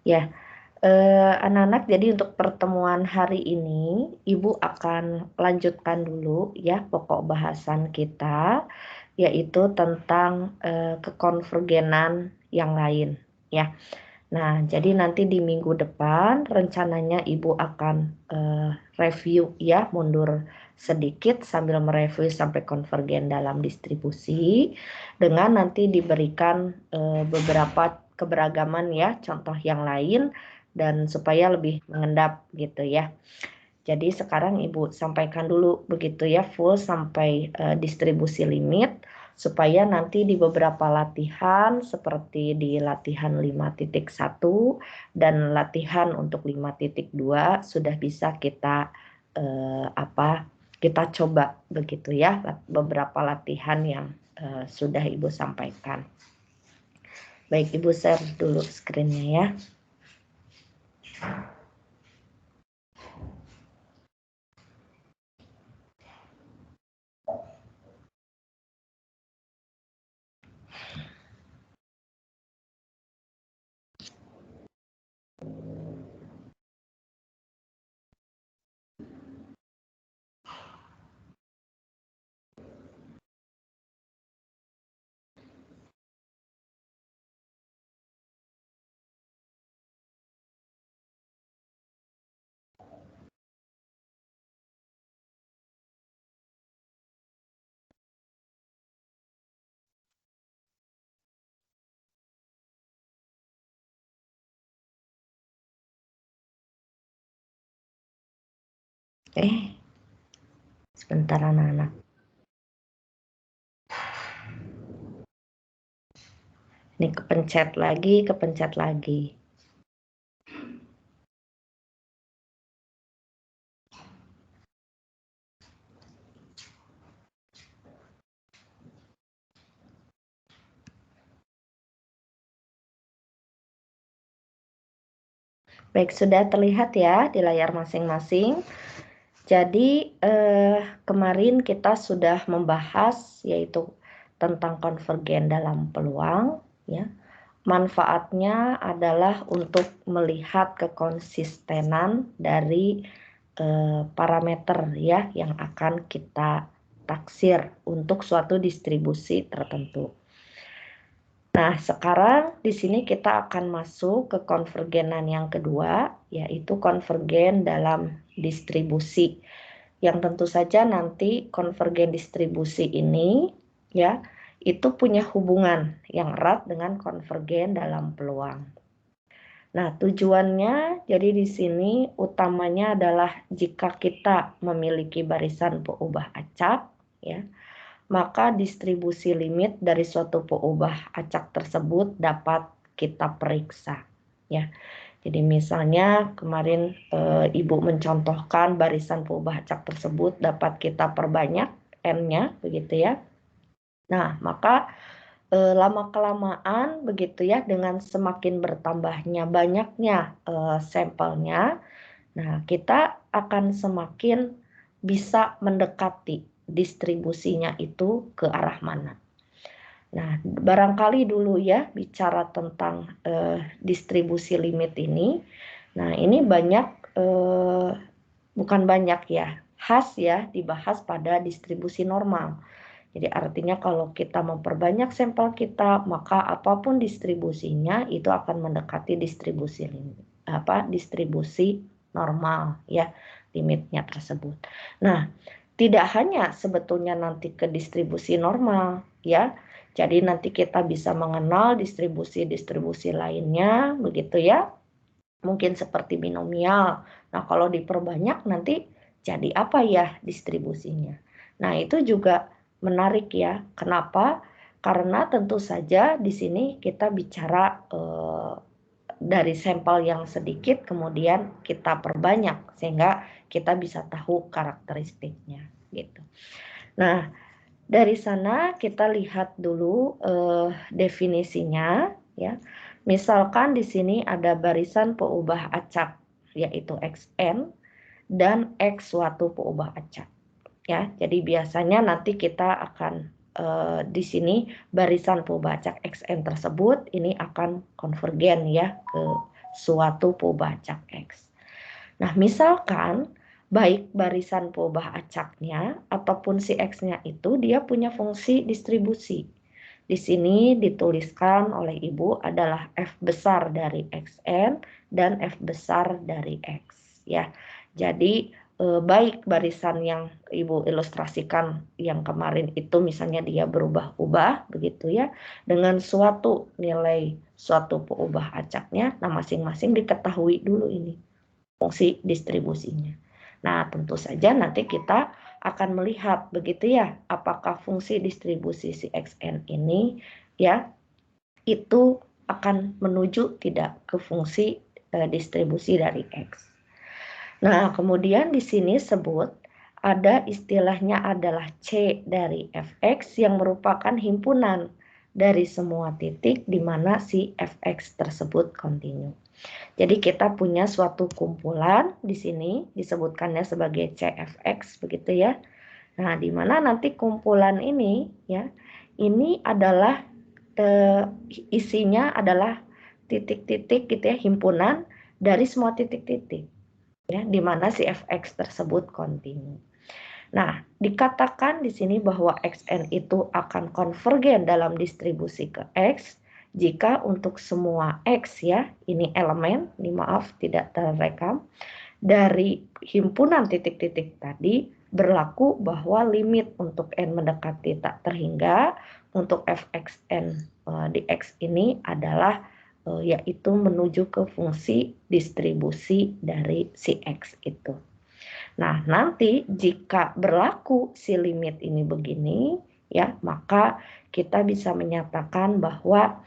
Ya, anak-anak, jadi untuk pertemuan hari ini, Ibu akan lanjutkan dulu ya pokok bahasan kita, yaitu tentang kekonvergenan yang lain ya. Nah, jadi nanti di minggu depan rencananya Ibu akan review ya, mundur sedikit sambil mereview sampai konvergen dalam distribusi, dengan nanti diberikan beberapa keberagaman ya, contoh yang lain, dan supaya lebih mengendap gitu ya. Jadi sekarang Ibu sampaikan dulu begitu ya, full sampai distribusi limit, supaya nanti di beberapa latihan seperti di latihan 5.1 dan latihan untuk 5.2 sudah bisa kita kita coba begitu ya, beberapa latihan yang sudah Ibu sampaikan. Baik, Ibu share dulu screen-nya ya. Sebentar anak-anak. Ini kepencet lagi. Baik, sudah terlihat ya di layar masing-masing. Jadi kemarin kita sudah membahas yaitu tentang konvergen dalam peluang ya. Manfaatnya adalah untuk melihat kekonsistenan dari parameter ya yang akan kita taksir untuk suatu distribusi tertentu. Nah, sekarang di sini kita akan masuk ke konvergenan yang kedua, yaitu konvergen dalam distribusi. Yang tentu saja nanti konvergen distribusi ini ya, itu punya hubungan yang erat dengan konvergen dalam peluang. Nah, tujuannya jadi di sini utamanya adalah jika kita memiliki barisan peubah acak ya, maka distribusi limit dari suatu peubah acak tersebut dapat kita periksa ya. Jadi misalnya kemarin Ibu mencontohkan barisan peubah acak tersebut dapat kita perbanyak n-nya begitu ya. Nah, maka lama-kelamaan begitu ya, dengan semakin bertambahnya banyaknya sampelnya, nah kita akan semakin bisa mendekati distribusinya itu ke arah mana. Nah, barangkali dulu ya bicara tentang distribusi limit ini. Nah, ini banyak, bukan banyak ya, khas ya dibahas pada distribusi normal. Jadi artinya kalau kita memperbanyak sampel kita, maka apapun distribusinya itu akan mendekati distribusi limit, distribusi normal ya, limitnya tersebut. Nah, tidak hanya sebetulnya nanti ke distribusi normal ya. Jadi nanti kita bisa mengenal distribusi-distribusi lainnya begitu ya. Mungkin seperti binomial. Nah, kalau diperbanyak nanti jadi apa ya distribusinya. Nah, itu juga menarik ya. Kenapa? Karena tentu saja di sini kita bicara dari sampel yang sedikit kemudian kita perbanyak sehingga kita bisa tahu karakteristiknya gitu. Nah, dari sana kita lihat dulu definisinya ya. Misalkan di sini ada barisan peubah acak yaitu xn dan x suatu peubah acak ya. Jadi biasanya nanti kita akan di sini barisan perubahan acak Xn tersebut ini akan konvergen ya ke suatu perubahan acak X. Nah, misalkan baik barisan perubahan acaknya ataupun si X-nya itu dia punya fungsi distribusi. Di sini dituliskan oleh Ibu adalah F besar dari Xn dan F besar dari X ya. Jadi baik barisan yang Ibu ilustrasikan yang kemarin itu misalnya dia berubah-ubah begitu ya dengan suatu nilai suatu perubahan acaknya. Nah, masing-masing diketahui dulu ini fungsi distribusinya. Nah, tentu saja nanti kita akan melihat begitu ya, apakah fungsi distribusi si Xn ini ya itu akan menuju tidak ke fungsi distribusi dari X. Nah, kemudian di sini sebut ada istilahnya adalah C dari Fx yang merupakan himpunan dari semua titik di mana si Fx tersebut kontinu. Jadi kita punya suatu kumpulan di sini disebutkannya sebagai CFX begitu ya. Nah, di mana nanti kumpulan ini ya, ini adalah isinya adalah titik-titik gitu ya, himpunan dari semua titik-titik ya, di mana si Fx tersebut kontinu. Nah, dikatakan di sini bahwa Xn itu akan konvergen dalam distribusi ke X jika untuk semua X ya, ini elemen, ini maaf tidak terekam, dari himpunan titik-titik tadi berlaku bahwa limit untuk N mendekati tak terhingga untuk Fxn di X ini adalah yaitu menuju ke fungsi distribusi dari si X itu. Nah, nanti jika berlaku si limit ini begini, ya, maka kita bisa menyatakan bahwa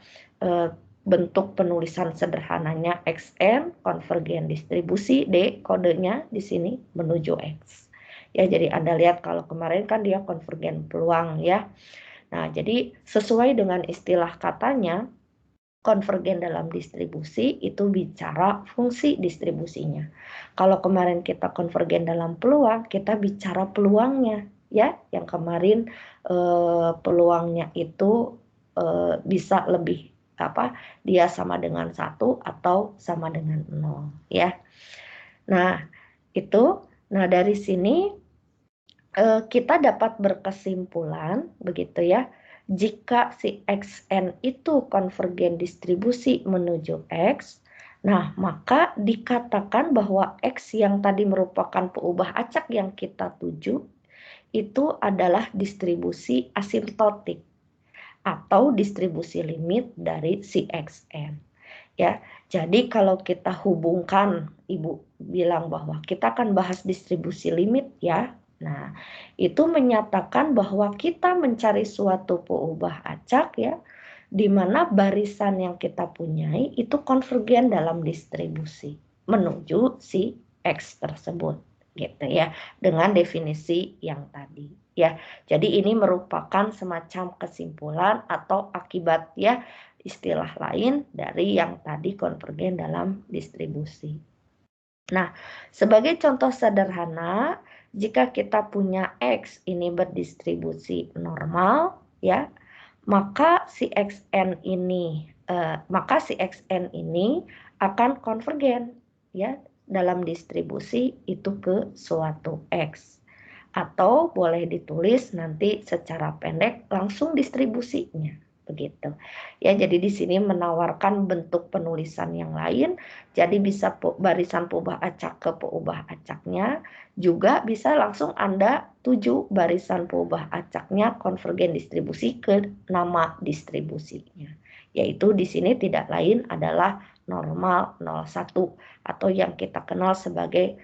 bentuk penulisan sederhananya Xn konvergen distribusi D kodenya di sini menuju X. Ya, jadi Anda lihat kalau kemarin kan dia konvergen peluang ya. Nah, jadi sesuai dengan istilah katanya konvergen dalam distribusi itu bicara fungsi distribusinya. Kalau kemarin kita konvergen dalam peluang, kita bicara peluangnya ya. Yang kemarin peluangnya itu bisa lebih dia sama dengan 1 atau sama dengan 0 ya. Nah, dari sini kita dapat berkesimpulan begitu ya. Jika si Xn itu konvergen distribusi menuju X, nah maka dikatakan bahwa X yang tadi merupakan peubah acak yang kita tuju itu adalah distribusi asimptotik atau distribusi limit dari si Xn. Ya, jadi kalau kita hubungkan, Ibu bilang bahwa kita akan bahas distribusi limit ya. Nah, itu menyatakan bahwa kita mencari suatu peubah acak ya, di mana barisan yang kita punyai itu konvergen dalam distribusi menuju si X tersebut gitu ya, dengan definisi yang tadi ya. Jadi ini merupakan semacam kesimpulan atau akibat ya, istilah lain dari yang tadi konvergen dalam distribusi. Nah, sebagai contoh sederhana, jika kita punya X ini berdistribusi normal ya, maka si Xn ini akan konvergen ya dalam distribusi itu ke suatu X. Atau boleh ditulis nanti secara pendek langsung distribusinya begitu. Ya, jadi di sini menawarkan bentuk penulisan yang lain. Jadi bisa barisan peubah acak ke peubah acaknya, juga bisa langsung Anda tuju barisan peubah acaknya konvergen distribusi ke nama distribusinya. Yaitu di sini tidak lain adalah normal 01 atau yang kita kenal sebagai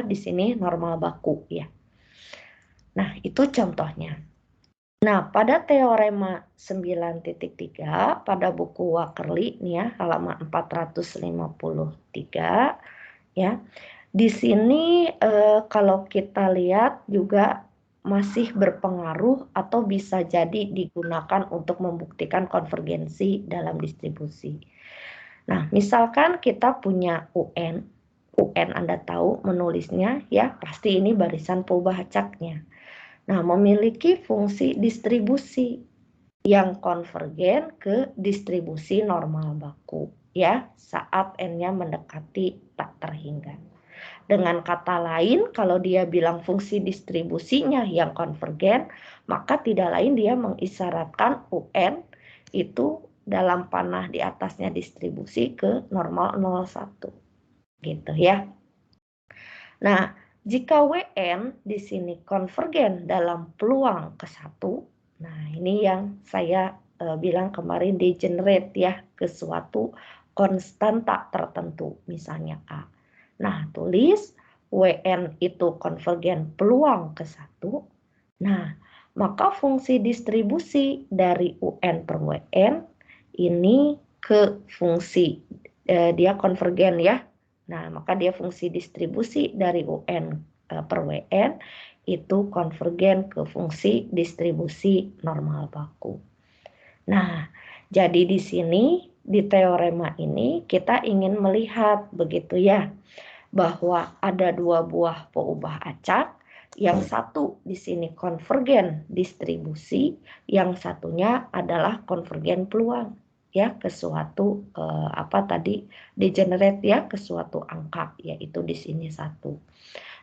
di sini normal baku ya. Nah, itu contohnya. Nah, pada teorema 9.3 pada buku Wakerly nih ya, halaman 453 ya. Di sini kalau kita lihat juga masih berpengaruh atau bisa jadi digunakan untuk membuktikan konvergensi dalam distribusi. Nah, misalkan kita punya UN Anda tahu menulisnya ya, pasti ini barisan peubah acaknya. Nah, memiliki fungsi distribusi yang konvergen ke distribusi normal baku ya saat n-nya mendekati tak terhingga. Dengan kata lain, kalau dia bilang fungsi distribusinya yang konvergen, maka tidak lain dia mengisyaratkan UN itu dalam panah di atasnya distribusi ke normal 0,1. Gitu ya. Nah, jika WN di sini konvergen dalam peluang ke 1, nah ini yang saya bilang kemarin degenerate ya ke suatu konstan tak tertentu, misalnya A. Nah, tulis WN itu konvergen peluang ke 1. Nah, maka fungsi distribusi dari UN per WN ini ke fungsi dia konvergen ya. Nah, maka dia fungsi distribusi dari UN per WN itu konvergen ke fungsi distribusi normal baku. Nah, jadi di sini di teorema ini kita ingin melihat begitu ya, bahwa ada dua buah peubah acak, yang satu di sini konvergen distribusi, yang satunya adalah konvergen peluang ya ke suatu degenerate ya ke suatu angka, yaitu di sini 1.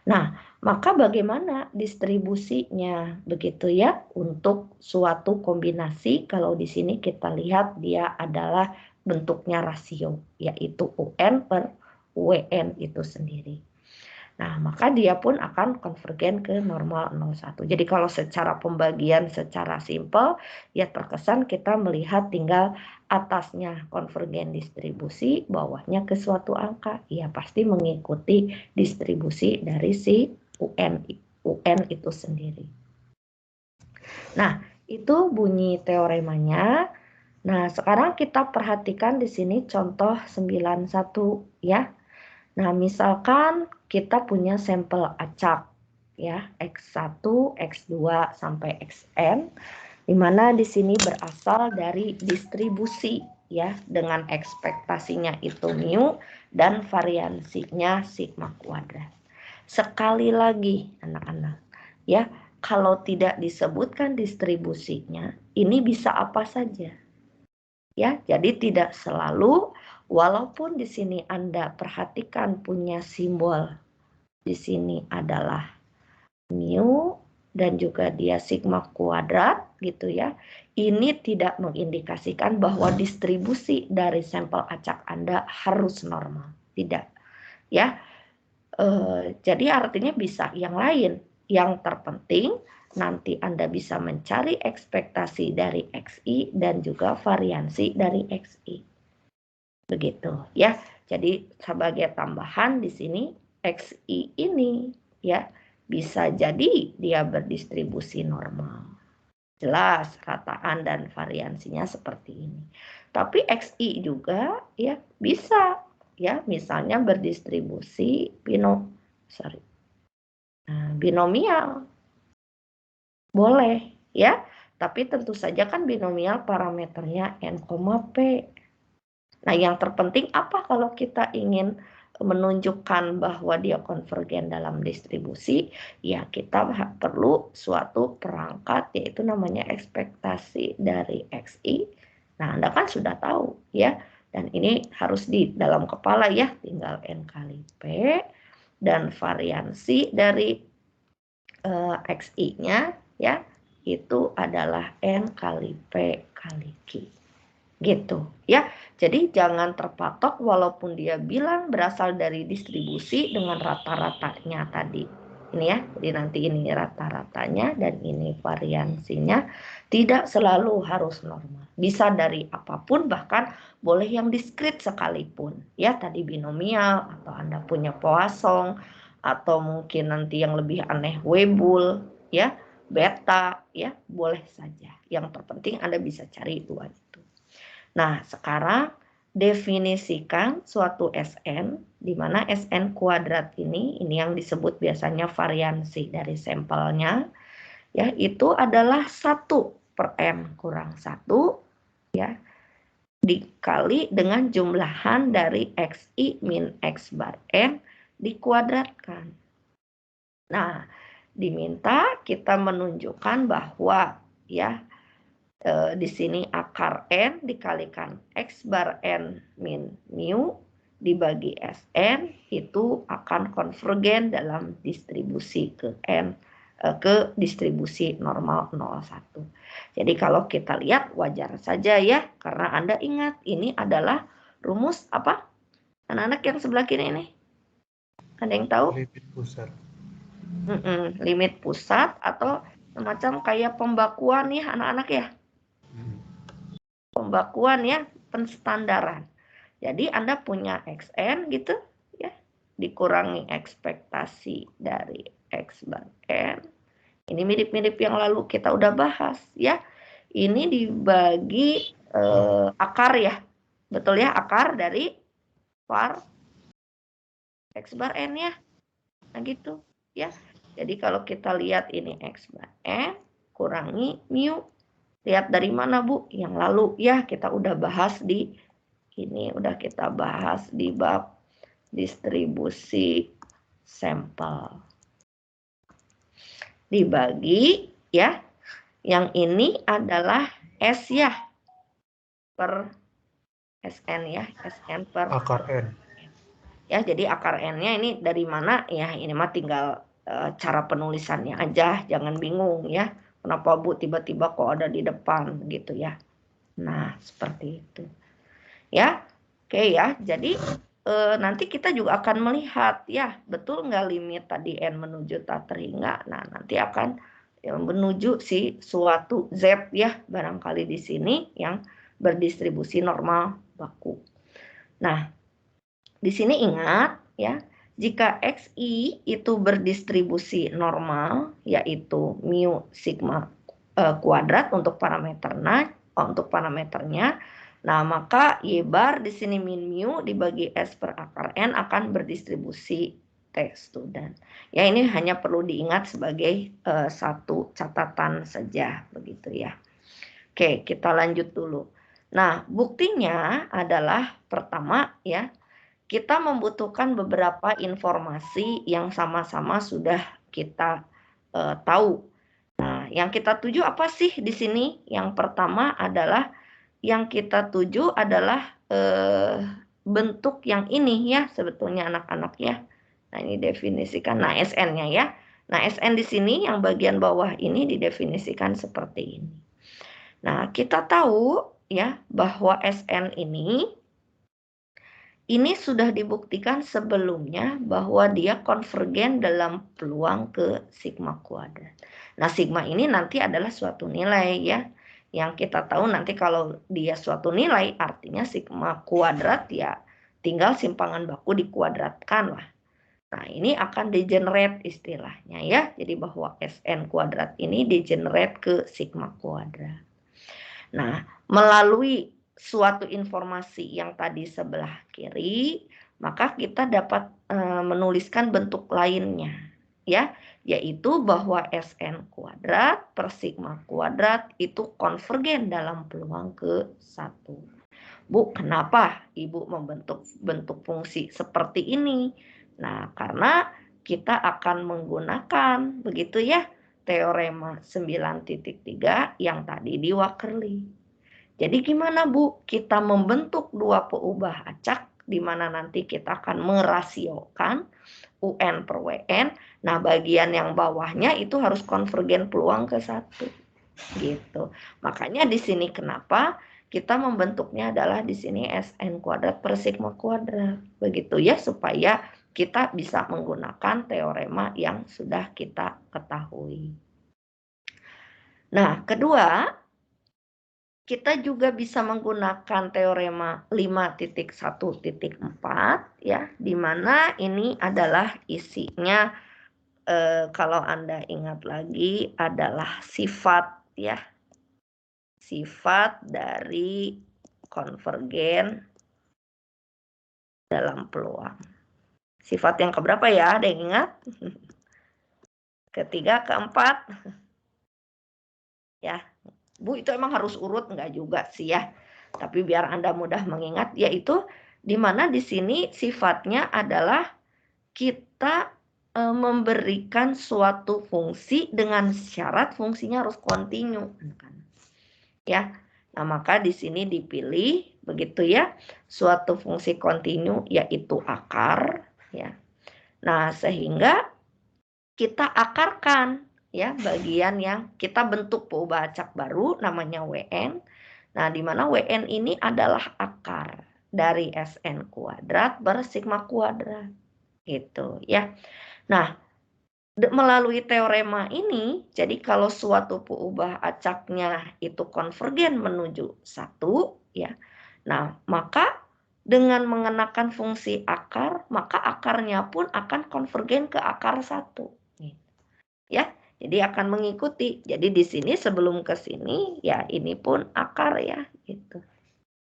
Nah, maka bagaimana distribusinya begitu ya untuk suatu kombinasi? Kalau di sini kita lihat dia adalah bentuknya rasio, yaitu UN per WN itu sendiri. Nah, maka dia pun akan konvergen ke normal 0,1. Jadi kalau secara pembagian secara simpel, ya terkesan kita melihat tinggal atasnya konvergen distribusi, bawahnya ke suatu angka. Ya pasti mengikuti distribusi dari si UN itu sendiri. Nah, itu bunyi teoremanya. Nah, sekarang kita perhatikan di sini contoh 91 ya. Nah, misalkan kita punya sampel acak ya, X1, X2 sampai Xn, di mana di sini berasal dari distribusi ya dengan ekspektasinya itu mu dan variansinya sigma kuadrat. Sekali lagi anak-anak, ya, kalau tidak disebutkan distribusinya, ini bisa apa saja. Ya, jadi tidak selalu, walaupun di sini Anda perhatikan punya simbol di sini adalah mu dan juga dia sigma kuadrat gitu ya. Ini tidak mengindikasikan bahwa distribusi dari sampel acak Anda harus normal, tidak. Ya, jadi artinya bisa yang lain. Yang terpenting nanti Anda bisa mencari ekspektasi dari XI dan juga variansi dari XI. Begitu ya. Jadi sebagai tambahan di sini XI ini ya bisa jadi dia berdistribusi normal. Jelas rataan dan variansinya seperti ini. Tapi XI juga ya bisa ya misalnya berdistribusi binomial. Boleh ya. Tapi tentu saja kan binomial parameternya n, p. Nah, yang terpenting apa kalau kita ingin menunjukkan bahwa dia konvergen dalam distribusi, ya kita perlu suatu perangkat yaitu namanya ekspektasi dari XI. Nah, Anda kan sudah tahu ya, dan ini harus di dalam kepala ya, tinggal N kali P, dan variansi dari XI-nya ya, itu adalah N kali P kali Q. Gitu ya. Jadi jangan terpatok walaupun dia bilang berasal dari distribusi dengan rata-ratanya tadi. Ini ya, jadi nanti ini rata-ratanya dan ini variansinya tidak selalu harus normal. Bisa dari apapun, bahkan boleh yang diskrit sekalipun. Ya, tadi binomial atau Anda punya Poisson atau mungkin nanti yang lebih aneh Weibull ya, beta ya, boleh saja. Yang terpenting Anda bisa cari dua itu. Nah, sekarang definisikan suatu Sn, di mana Sn kuadrat ini yang disebut biasanya variansi dari sampelnya, ya, itu adalah 1 per M kurang 1, ya, dikali dengan jumlahan dari Xi min X bar N dikuadratkan. Nah, diminta kita menunjukkan bahwa ya di sini akar n dikalikan x bar n min mu dibagi Sn itu akan konvergen dalam distribusi ke n ke distribusi normal 0,1. Jadi kalau kita lihat wajar saja ya, karena Anda ingat ini adalah rumus apa? Anak-anak yang sebelah kiri ini. Ada yang tahu? Limit pusat. Limit pusat atau semacam kayak pembakuan ya anak-anak ya. Pembakuan ya, penstandaran. Jadi Anda punya Xn gitu ya, dikurangi ekspektasi dari X bar N. Ini mirip-mirip yang lalu kita udah bahas ya. Ini dibagi akar ya. Betul ya, akar dari var X bar N ya. Nah gitu ya. Jadi kalau kita lihat ini X bar N kurangi mu. Lihat dari mana Bu? Yang lalu ya, kita udah bahas di ini, udah kita bahas di bab distribusi sampel. Dibagi ya, yang ini adalah S ya, per Sn ya, Sn per akar N. Ya, jadi akar N-nya ini dari mana ya, ini mah tinggal cara penulisannya aja, jangan bingung ya. Kenapa Bu tiba-tiba kok ada di depan gitu ya. Nah, seperti itu. Ya, oke ya. Jadi nanti kita juga akan melihat ya, betul nggak limit tadi n menuju tak terhingga. Nah, nanti akan menuju si suatu z ya, barangkali di sini yang berdistribusi normal baku. Nah, di sini ingat ya, jika xi itu berdistribusi normal, yaitu mu sigma kuadrat untuk parameternya, nah maka y bar di sini min mu dibagi s per akar n akan berdistribusi T student. Ya, ini hanya perlu diingat sebagai satu catatan saja begitu ya. Oke, kita lanjut dulu. Nah, buktinya adalah pertama ya, kita membutuhkan beberapa informasi yang sama-sama sudah kita tahu. Nah, yang kita tuju apa sih di sini? Yang pertama adalah yang kita tuju adalah bentuk yang ini ya, sebetulnya anak-anak ya. Nah, ini definisikan. Nah, SN-nya ya. Nah, SN di sini yang bagian bawah ini didefinisikan seperti ini. Nah, kita tahu ya bahwa SN ini sudah dibuktikan sebelumnya bahwa dia konvergen dalam peluang ke sigma kuadrat. Nah, sigma ini nanti adalah suatu nilai ya. Yang kita tahu nanti kalau dia suatu nilai artinya sigma kuadrat ya tinggal simpangan baku dikuadratkan lah. Nah, ini akan degenerate istilahnya ya. Jadi bahwa Sn kuadrat ini degenerate ke sigma kuadrat. Nah, melalui suatu informasi yang tadi sebelah kiri, maka kita dapat menuliskan bentuk lainnya ya, yaitu bahwa Sn kuadrat per sigma kuadrat itu konvergen dalam peluang ke 1. Bu, kenapa Ibu membentuk bentuk fungsi seperti ini? Nah, karena kita akan menggunakan begitu ya teorema 9.3 yang tadi di Wakerly. Jadi gimana Bu? Kita membentuk dua peubah acak di mana nanti kita akan merasiokan UN per WN. Nah, bagian yang bawahnya itu harus konvergen peluang ke 1. Gitu. Makanya di sini kenapa kita membentuknya adalah di sini Sn kuadrat per sigma kuadrat. Begitu ya, supaya kita bisa menggunakan teorema yang sudah kita ketahui. Nah, kedua, kita juga bisa menggunakan teorema 5.1.4 ya, di mana ini adalah isinya kalau Anda ingat lagi adalah sifat ya. Sifat dari konvergen dalam peluang. Sifat yang keberapa ya? Ada yang ingat? Ketiga, keempat. Ya, Bu, itu emang harus urut enggak juga sih ya. Tapi biar Anda mudah mengingat, yaitu di mana di sini sifatnya adalah kita memberikan suatu fungsi dengan syarat fungsinya harus kontinu, ya. Nah, maka di sini dipilih begitu ya, suatu fungsi kontinu yaitu akar, ya. Nah, sehingga kita akarkan ya bagian yang kita bentuk peubah acak baru namanya WN. Nah, di mana WN ini adalah akar dari SN kuadrat bersigma kuadrat. Gitu ya. Nah, melalui teorema ini, jadi kalau suatu peubah acaknya itu konvergen menuju 1, ya. Nah, maka dengan mengenakan fungsi akar, maka akarnya pun akan konvergen ke akar 1. Ya, jadi akan mengikuti. Jadi di sini sebelum ke sini, ya ini pun akar ya, gitu.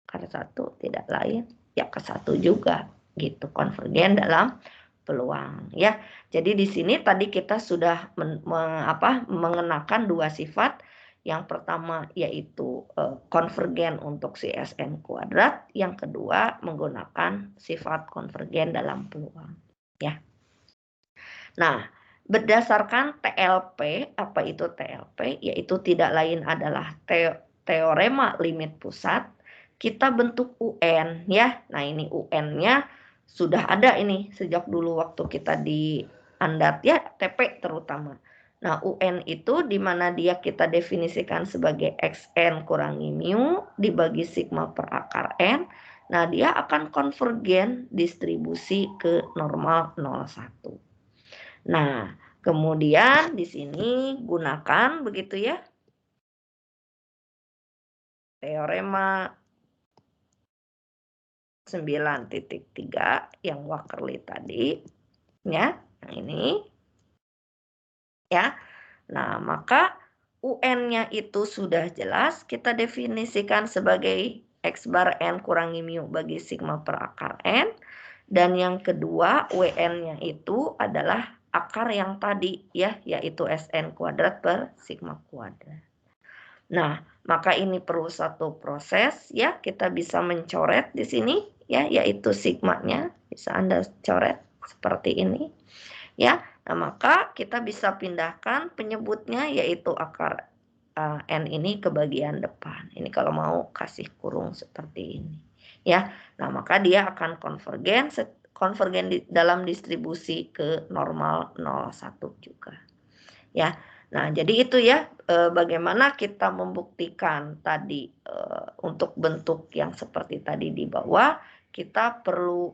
Akar 1 tidak lain, ya ke 1 juga, gitu. Konvergen dalam peluang ya. Jadi di sini tadi kita sudah mengenakan dua sifat. Yang pertama yaitu konvergen untuk si SN kuadrat, yang kedua menggunakan sifat konvergen dalam peluang ya. Nah, berdasarkan TLP, apa itu TLP? Yaitu tidak lain adalah teorema limit pusat. Kita bentuk UN ya. Nah, ini UN-nya sudah ada ini sejak dulu waktu kita di Andat ya, TP terutama. Nah, UN itu di mana dia kita definisikan sebagai XN kurangi mu dibagi sigma per akar N. Nah, dia akan konvergen distribusi ke normal 0,1. Nah, kemudian di sini gunakan begitu ya teorema 9.3 yang Wakerly tadi ya, yang ini ya. Nah, maka UN-nya itu sudah jelas kita definisikan sebagai X bar N kurangi mu bagi sigma per akar N, dan yang kedua WN-nya itu adalah akar yang tadi ya, yaitu SN kuadrat per sigma kuadrat. Nah, maka ini perlu satu proses ya, kita bisa mencoret di sini ya, yaitu sigmanya bisa Anda coret seperti ini ya. Nah, maka kita bisa pindahkan penyebutnya yaitu akar N ini ke bagian depan. Ini kalau mau kasih kurung seperti ini ya. Nah, maka dia akan konvergen dalam distribusi ke normal 0,1 juga ya. Nah, jadi itu ya bagaimana kita membuktikan tadi untuk bentuk yang seperti tadi di bawah, kita perlu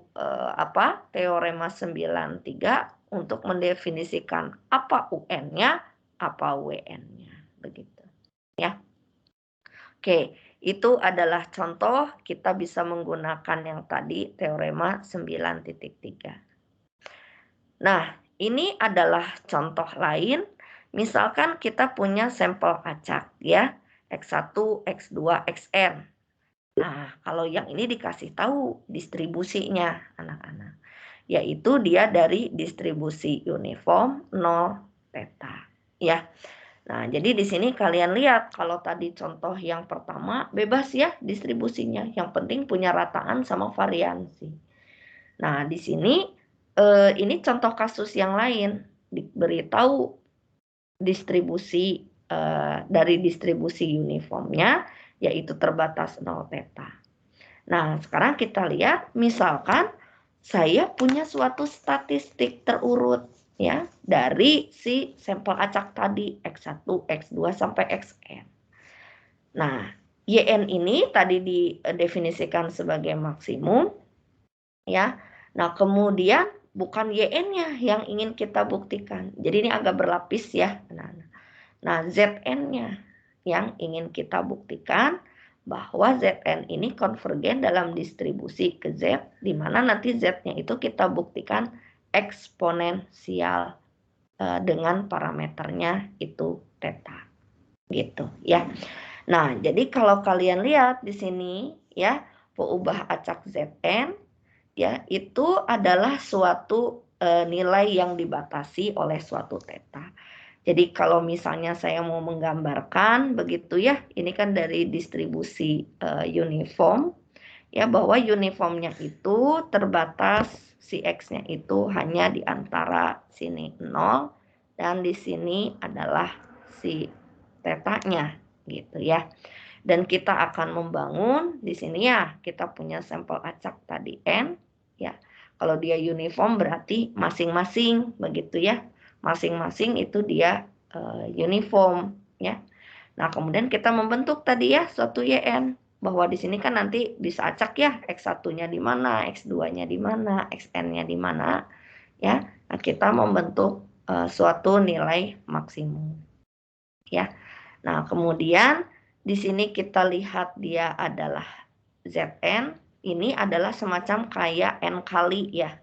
teorema 9.3 untuk mendefinisikan apa UN-nya, apa WN-nya, begitu. Ya. Oke, itu adalah contoh kita bisa menggunakan yang tadi teorema 9.3. Nah, ini adalah contoh lain. Misalkan kita punya sampel acak ya, X1, X2, Xn. Nah, kalau yang ini dikasih tahu distribusinya anak-anak, yaitu dia dari distribusi uniform 0 theta ya. Nah, jadi di sini kalian lihat kalau tadi contoh yang pertama bebas ya distribusinya, yang penting punya rataan sama variansi. Nah, di sini ini contoh kasus yang lain, diberitahu distribusi dari distribusi uniformnya yaitu terbatas 0 theta. Nah, sekarang kita lihat misalkan saya punya suatu statistik terurut ya dari si sampel acak tadi X1, X2 sampai Xn. Nah, YN ini tadi didefinisikan sebagai maksimum ya. Nah, kemudian bukan YN-nya yang ingin kita buktikan. Jadi ini agak berlapis ya. Nah, ZN-nya yang ingin kita buktikan bahwa ZN ini konvergen dalam distribusi ke Z, di mana nanti Z-nya itu kita buktikan eksponensial dengan parameternya itu theta. Gitu ya. Nah, jadi kalau kalian lihat di sini ya, peubah acak ZN ya itu adalah suatu nilai yang dibatasi oleh suatu theta. Jadi kalau misalnya saya mau menggambarkan begitu ya, ini kan dari distribusi uniform ya, bahwa uniformnya itu terbatas si X-nya itu hanya di antara sini 0 dan di sini adalah si tetanya gitu ya. Dan kita akan membangun di sini ya, kita punya sampel acak tadi N ya. Kalau dia uniform berarti masing-masing begitu ya. Masing-masing itu dia uniform ya. Nah, kemudian kita membentuk tadi ya suatu YN, bahwa di sini kan nanti bisa acak ya X1-nya di mana, X2-nya di mana, XN-nya di mana ya. Nah, kita membentuk suatu nilai maksimum ya. Nah, kemudian di sini kita lihat dia adalah Zn, ini adalah semacam kayak N kali ya.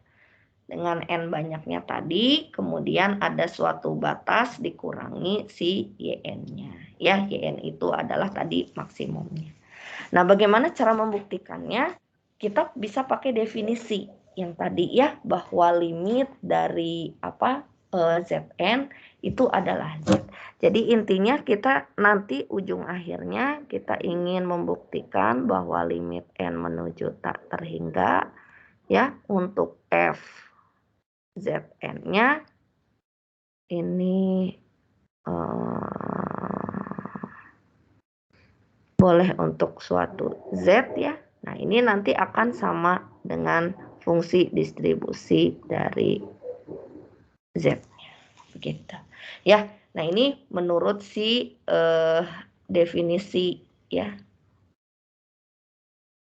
Dengan N banyaknya tadi, kemudian ada suatu batas dikurangi si YN-nya. Ya, YN itu adalah tadi maksimumnya. Nah, bagaimana cara membuktikannya? Kita bisa pakai definisi yang tadi ya, bahwa limit dari Zn itu adalah Z. Jadi intinya kita nanti ujung akhirnya kita ingin membuktikan bahwa limit N menuju tak terhingga ya untuk F Zn-nya ini boleh untuk suatu Z ya. Nah, ini nanti akan sama dengan fungsi distribusi dari Z-nya. Begitu. Ya. Nah, ini menurut si definisi ya.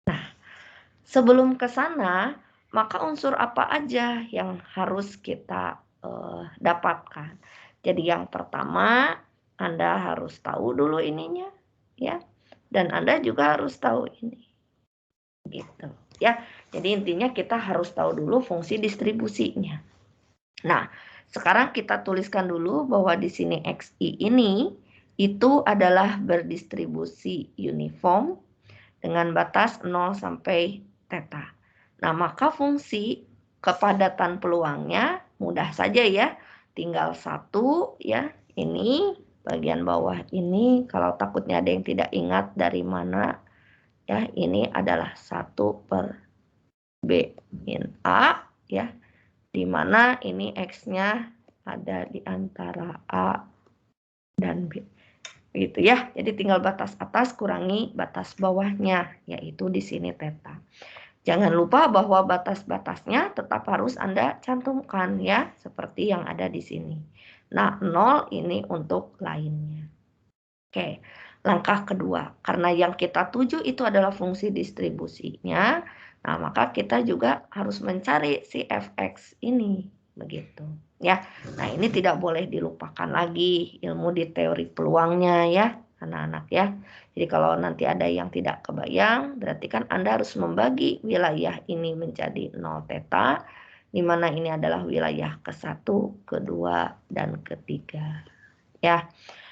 Nah, sebelum ke sana, maka unsur apa aja yang harus kita dapatkan. Jadi yang pertama, Anda harus tahu dulu ininya ya. Dan Anda juga harus tahu ini. Gitu ya. Jadi intinya kita harus tahu dulu fungsi distribusinya. Nah, sekarang kita tuliskan dulu bahwa di sini XI ini itu adalah berdistribusi uniform dengan batas 0 sampai theta. Nah, maka fungsi kepadatan peluangnya mudah saja ya. Tinggal 1 ya. Ini bagian bawah ini, kalau takutnya ada yang tidak ingat dari mana ya, ini adalah 1 per B min A ya, di mana ini X-nya ada di antara A dan B gitu ya. Jadi tinggal batas atas kurangi batas bawahnya, yaitu di sini theta. Jangan lupa bahwa batas-batasnya tetap harus Anda cantumkan ya, seperti yang ada di sini. Nah, 0 ini untuk lainnya. Oke, langkah kedua, karena yang kita tuju itu adalah fungsi distribusinya, nah maka kita juga harus mencari si fx ini, begitu ya. Nah, ini tidak boleh dilupakan lagi ilmu di teori peluangnya ya, anak-anak ya. Jadi kalau nanti ada yang tidak kebayang, berarti kan Anda harus membagi wilayah ini menjadi 0 theta, di mana ini adalah wilayah ke-1, ke-2, dan ke-3 ya.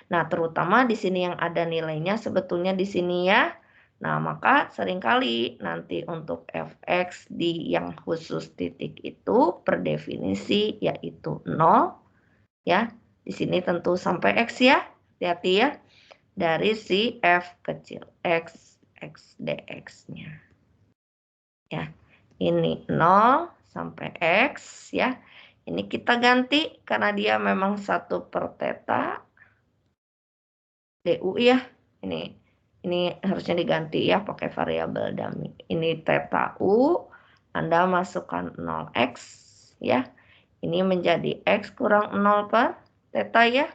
Nah, terutama di sini yang ada nilainya sebetulnya di sini ya. Nah, maka seringkali nanti untuk fx di yang khusus titik itu per definisi yaitu 0 ya. Di sini tentu sampai x ya. Hati-hati ya. Dari si f kecil x dx-nya. Ya. Ini 0 sampai x ya. Ini kita ganti karena dia memang 1 per theta. DU ya, ini harusnya diganti ya pakai variabel dummy. Ini theta U, Anda masukkan 0x ya. Ini menjadi x kurang 0 per theta ya.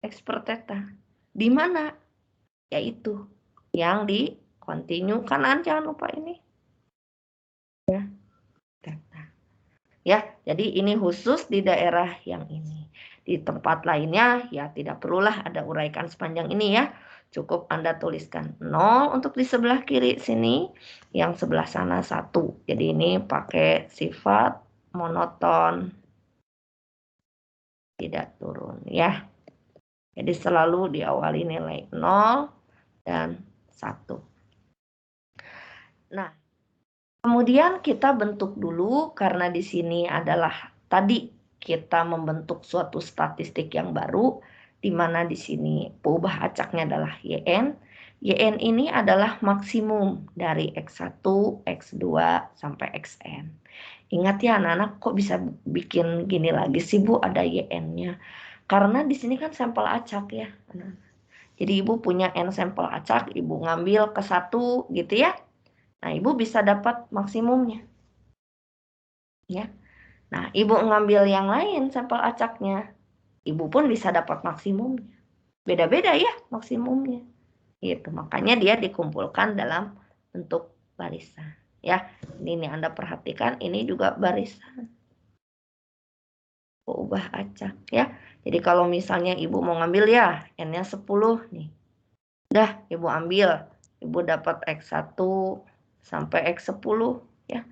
X per theta. Di mana? Yaitu yang di continue kanan, jangan lupa ini. Ya. Theta. Ya, jadi ini khusus di daerah yang ini. Di tempat lainnya ya tidak perlulah ada uraikan sepanjang ini ya. Cukup Anda tuliskan 0 untuk di sebelah kiri sini, yang sebelah sana 1. Jadi ini pakai sifat monoton, tidak turun ya. Jadi selalu diawali nilai 0 dan 1. Nah, kemudian kita bentuk dulu karena di sini adalah tadi kita membentuk suatu statistik yang baru, di mana di sini peubah acaknya adalah YN. YN ini adalah maksimum dari X1, X2, sampai Xn. Ingat ya anak-anak, kok bisa bikin gini lagi sih Bu, ada YN-nya. Karena di sini kan sampel acak ya. Jadi Ibu punya N sampel acak, Ibu ngambil ke 1 gitu ya. Nah, Ibu bisa dapat maksimumnya. Ya. Nah, Ibu ngambil yang lain sampel acaknya, Ibu pun bisa dapat maksimumnya. Beda-beda ya maksimumnya. Gitu. Makanya dia dikumpulkan dalam bentuk barisan. Ya, ini Anda perhatikan, ini juga barisan. Ubah acak ya. Jadi kalau misalnya Ibu mau ngambil ya, N-nya 10 nih. Udah, Ibu ambil. Ibu dapat X1 sampai X10 ya.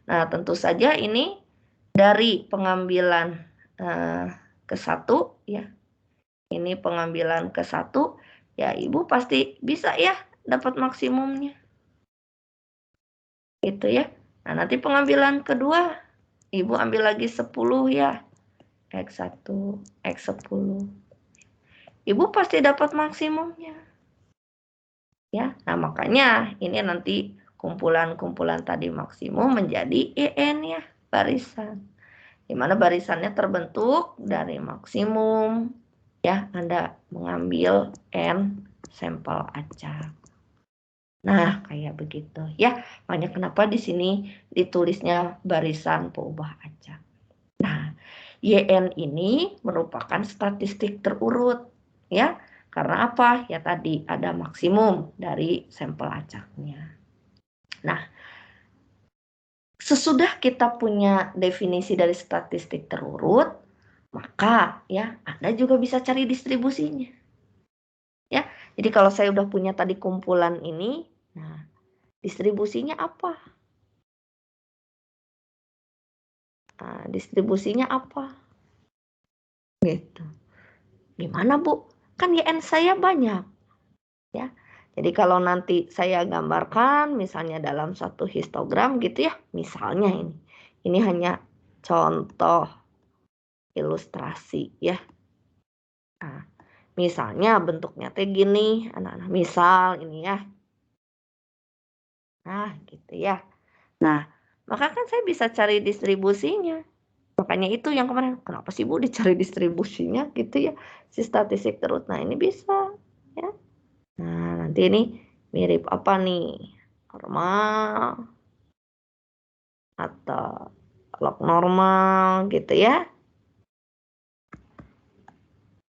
Nah, tentu saja ini dari pengambilan ke 1 ya. Ini pengambilan ke 1 ya, Ibu pasti bisa ya dapat maksimumnya. Gitu ya. Nah, nanti pengambilan kedua Ibu ambil lagi 10 ya. X1, X10. Ibu pasti dapat maksimumnya. Ya. Nah, makanya ini nanti kumpulan-kumpulan tadi maksimum menjadi EN ya, barisan. Di mana barisannya terbentuk dari maksimum ya, Anda mengambil N sampel acak. Nah, kayak begitu ya. Makanya kenapa di sini ditulisnya barisan peubah acak. Nah, YN ini merupakan statistik terurut ya. Karena apa? Ya tadi ada maksimum dari sampel acaknya. Nah, sesudah kita punya definisi dari statistik terurut, maka ya Anda juga bisa cari distribusinya. Ya. Jadi kalau saya udah punya tadi kumpulan ini, nah distribusinya apa? Nah, distribusinya apa? Gitu. Gimana Bu? Kan YN saya banyak. Ya. Jadi kalau nanti saya gambarkan misalnya dalam satu histogram gitu ya, misalnya ini. Ini hanya contoh ilustrasi ya. Nah, misalnya bentuknya kayak gini, anak-anak. Misal ini ya. Nah, gitu ya. Nah, maka kan saya bisa cari distribusinya. Makanya itu yang kemarin, kenapa sih Bu dicari distribusinya gitu ya, si statistik terus. Nah, ini bisa ya. Nah, nanti ini mirip apa nih? Normal atau log normal gitu ya.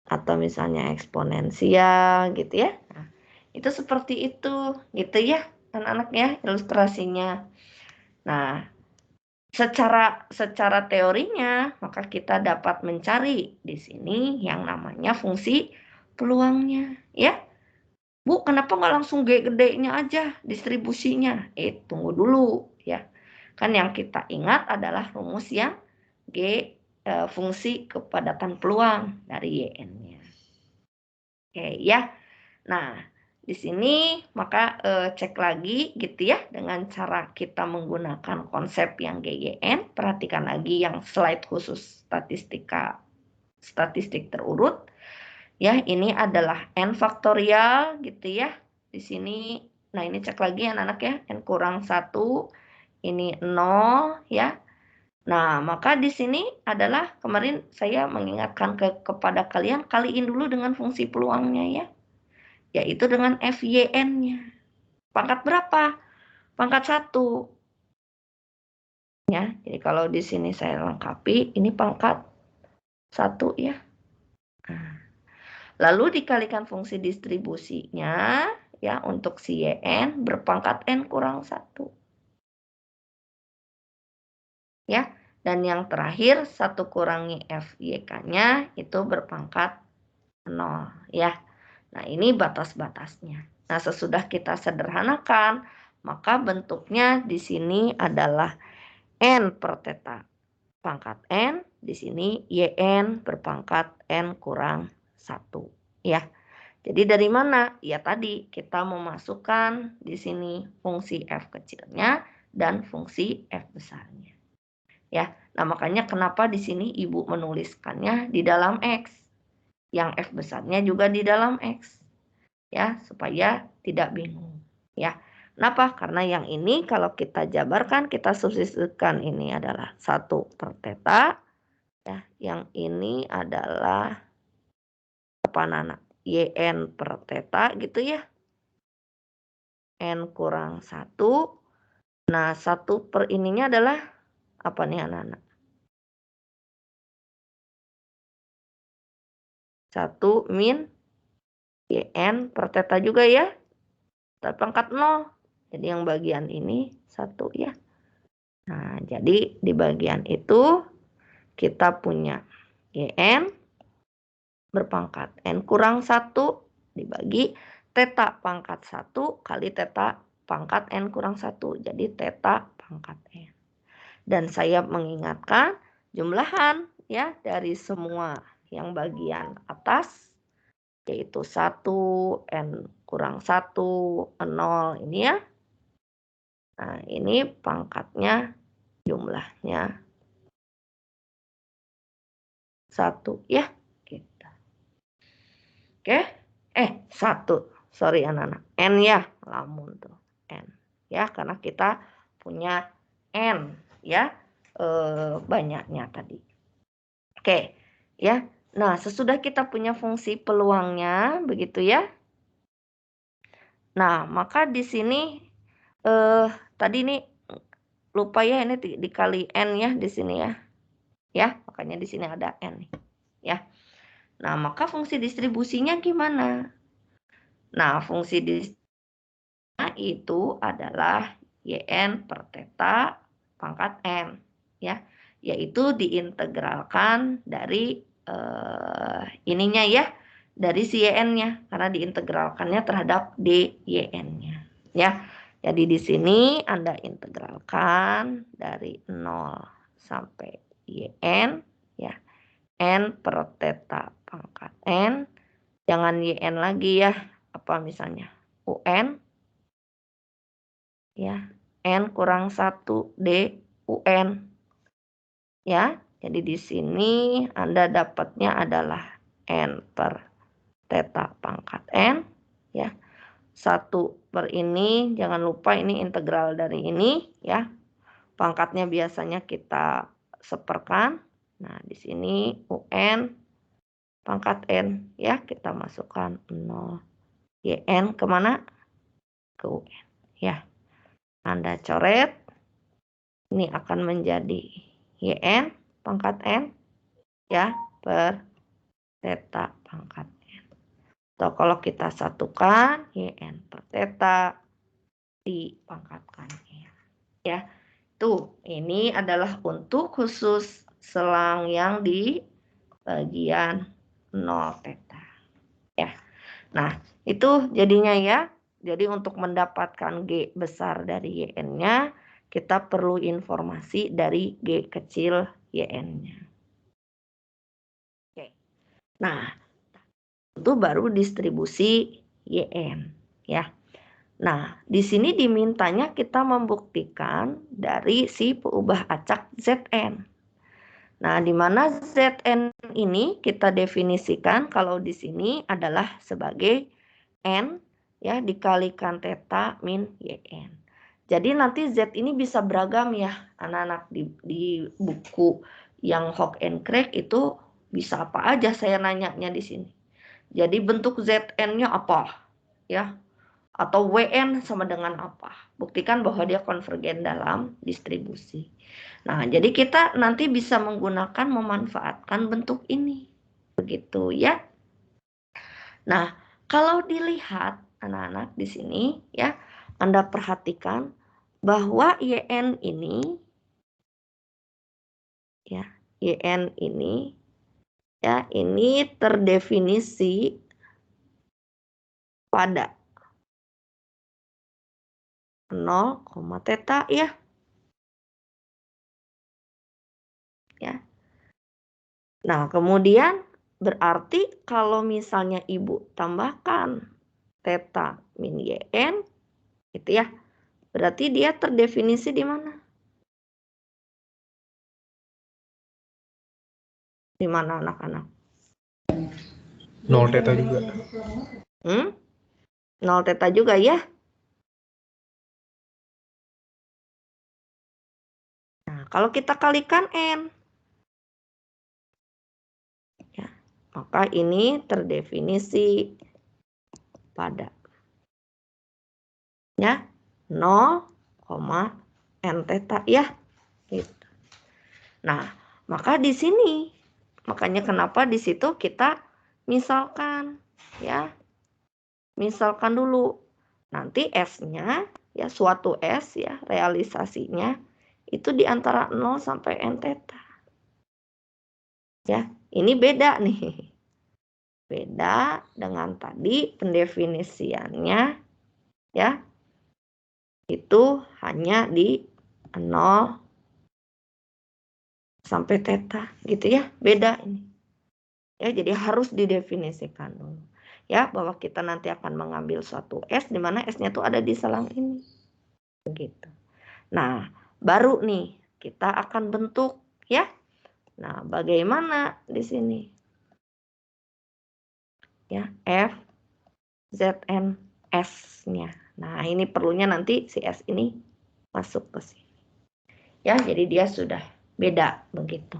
Atau misalnya eksponensial gitu ya. Nah, itu seperti itu gitu ya anak-anak ya ilustrasinya. Nah, secara teorinya maka kita dapat mencari di sini yang namanya fungsi peluangnya ya. Bu, kenapa nggak langsung G gedenya aja distribusinya? Tunggu dulu ya. Kan yang kita ingat adalah rumus yang G fungsi kepadatan peluang dari YN-nya. Oke ya. Nah, di sini maka cek lagi gitu ya dengan cara kita menggunakan konsep yang GYN. Perhatikan lagi yang slide khusus statistik terurut. Ya, ini adalah N faktorial gitu ya. Di sini, nah ini cek lagi anak-anak ya, N kurang 1, ini 0 ya. Nah, maka di sini adalah kemarin saya mengingatkan kepada kalian, kaliin dulu dengan fungsi peluangnya ya. Yaitu dengan FYN-nya. Pangkat berapa? Pangkat 1. Ya, jadi kalau di sini saya lengkapi, ini pangkat 1 ya. Nah, lalu dikalikan fungsi distribusinya ya untuk si YN berpangkat N kurang 1. Ya, dan yang terakhir 1 kurangi FYK-nya itu berpangkat 0 ya. Nah, ini batas-batasnya. Nah, sesudah kita sederhanakan, maka bentuknya di sini adalah N per theta pangkat N, di sini YN berpangkat N kurang 1 ya. Jadi dari mana? Ya tadi kita memasukkan di sini fungsi F kecilnya dan fungsi F besarnya. Ya. Nah, makanya kenapa di sini Ibu menuliskannya di dalam X. Yang F besarnya juga di dalam X. ya, supaya tidak bingung, ya. Kenapa? Karena yang ini kalau kita jabarkan, kita substitusikan, ini adalah 1 per theta, ya. Yang ini adalah apa anak-anak? YN per theta gitu ya. N kurang 1. Nah, 1 per ininya adalah apa nih anak-anak? 1 min YN per theta juga ya. Tapi pangkat 0. Jadi yang bagian ini 1 ya. Nah, jadi di bagian itu kita punya YN berpangkat N kurang 1 dibagi theta pangkat 1 kali theta pangkat N kurang 1. Jadi theta pangkat N. Dan saya mengingatkan jumlahan ya dari semua yang bagian atas, yaitu 1, N kurang 1, 0 ini ya. Nah, ini pangkatnya jumlahnya 1 ya. Gitu. Oke. 1. Sorry anak-anak. N ya. Lamun tuh. N. Ya, karena kita punya N ya. Banyaknya tadi. Oke. Ya. Nah, sesudah kita punya fungsi peluangnya, begitu ya. Nah, maka di sini tadi nih lupa ya, ini dikali N ya di sini ya. Ya, makanya di sini ada N nih. Ya. Nah, maka fungsi distribusinya gimana? Nah, fungsi distribusinya itu adalah YN per theta pangkat N ya, yaitu diintegralkan dari ininya ya, dari si YN-nya karena diintegralkannya terhadap DYN-nya ya. Jadi di sini Anda integralkan dari 0 sampai YN ya. N per theta pangkat N. Jangan YN lagi ya. Apa misalnya? UN. Ya. N kurang 1 D UN. Ya. Jadi di sini Anda dapatnya adalah N per theta pangkat N. Ya. 1 per ini. Jangan lupa ini integral dari ini. Ya. Pangkatnya biasanya kita seperkan. Nah, di sini UN pangkat N ya, kita masukkan 0. YN kemana? Ke UN ya. Anda coret, ini akan menjadi YN pangkat N ya per theta pangkat N. Atau kalau kita satukan YN per theta dipangkatkan N ya. Tuh, ini adalah untuk khusus selang yang di bagian 0 theta ya. Nah, itu jadinya ya. Jadi untuk mendapatkan G besar dari YN-nya, kita perlu informasi dari G kecil YN-nya. Oke. Nah, itu baru distribusi YN ya. Nah, di sini dimintanya kita membuktikan dari si peubah acak Zn. Nah, di mana Zn ini kita definisikan kalau di sini adalah sebagai N ya dikalikan theta min YN. Jadi nanti Z ini bisa beragam ya anak-anak di buku yang Hock and Craig itu bisa apa aja saya nanyanya di sini. Jadi bentuk Zn-nya apa ya? Atau WN sama dengan apa? Buktikan bahwa dia konvergen dalam distribusi. Nah, jadi kita nanti bisa menggunakan memanfaatkan bentuk ini. Begitu ya. Nah, kalau dilihat anak-anak di sini ya, Anda perhatikan bahwa YN ini ya, YN ini ya, ini terdefinisi pada 0, theta ya. Ya. Nah, kemudian berarti kalau misalnya Ibu tambahkan theta min YN gitu ya. Berarti dia terdefinisi di mana? Di mana anak-anak? 0 theta juga. 0 theta juga ya. Nah, kalau kita kalikan N, ya, maka ini terdefinisi pada ya 0, N theta ya. Gitu. Nah, maka di sini, makanya kenapa di situ kita misalkan ya. Misalkan dulu nanti S-nya ya suatu S ya realisasinya itu di antara 0 sampai N theta. Ya, ini beda nih. Beda dengan tadi pendefinisiannya ya. Itu hanya di 0 sampai theta gitu ya. Beda ini. Ya, jadi harus didefinisikan dulu. Ya, bahwa kita nanti akan mengambil suatu S di mana S-nya tuh ada di selang ini. Begitu. Nah, baru nih kita akan bentuk ya. Nah, bagaimana di sini? Ya, F Zn S-nya. Nah, ini perlunya nanti si S ini masuk ke sini. Ya, jadi dia sudah beda begitu.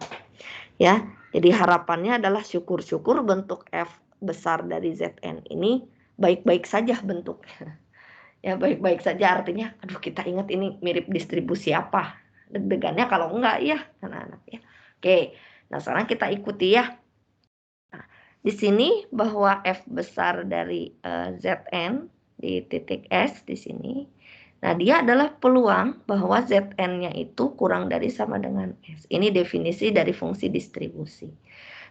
Ya, jadi harapannya adalah syukur-syukur bentuk F besar dari Zn ini baik-baik saja bentuknya. Ya, baik-baik saja artinya, aduh kita ingat ini mirip distribusi apa. Deg-degannya kalau enggak ya, anak-anak ya. Oke, nah sekarang kita ikuti ya. Nah, di sini bahwa F besar dari Zn di titik S di sini. Nah, dia adalah peluang bahwa Zn-nya itu kurang dari sama dengan S. Ini definisi dari fungsi distribusi.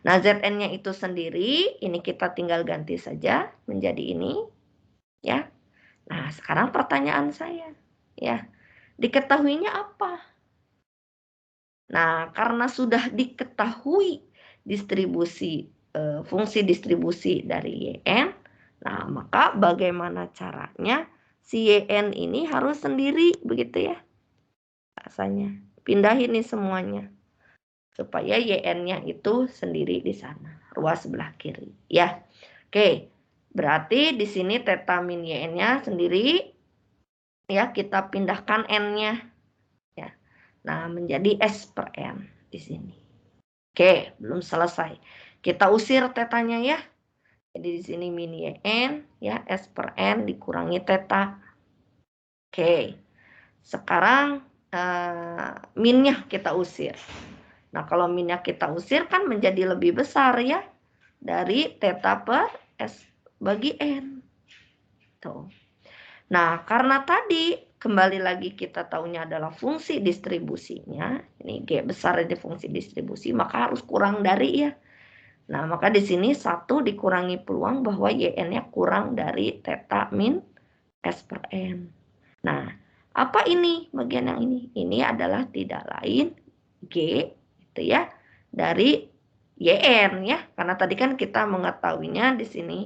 Nah, Zn-nya itu sendiri, ini kita tinggal ganti saja menjadi ini. Ya. Nah, sekarang pertanyaan saya. Ya, diketahuinya apa? Nah, karena sudah diketahui distribusi fungsi distribusi dari Yn, nah maka bagaimana caranya si Yn ini harus sendiri begitu ya. Rasanya pindahin nih semuanya supaya Yn-nya itu sendiri di sana, ruas sebelah kiri ya. Oke. Berarti di sini theta min Yn-nya sendiri ya, kita pindahkan N-nya ya. Nah, menjadi S per N di sini. Oke, belum selesai. Kita usir tetanya ya. Jadi di sini min Yn ya, S per N dikurangi theta. Oke. Sekarang minnya kita usir. Nah, kalau minnya kita usir kan menjadi lebih besar ya dari theta per S bagi N. Tuh. Nah, karena tadi kembali lagi kita tahunya adalah fungsi distribusinya, ini G besar ini fungsi distribusi, maka harus kurang dari ya. Nah, maka di sini 1 dikurangi peluang bahwa Yn-nya kurang dari theta min S per N. Nah, apa ini bagian yang ini? Ini adalah tidak lain G gitu ya, dari Yn ya, karena tadi kan kita mengetahuinya di sini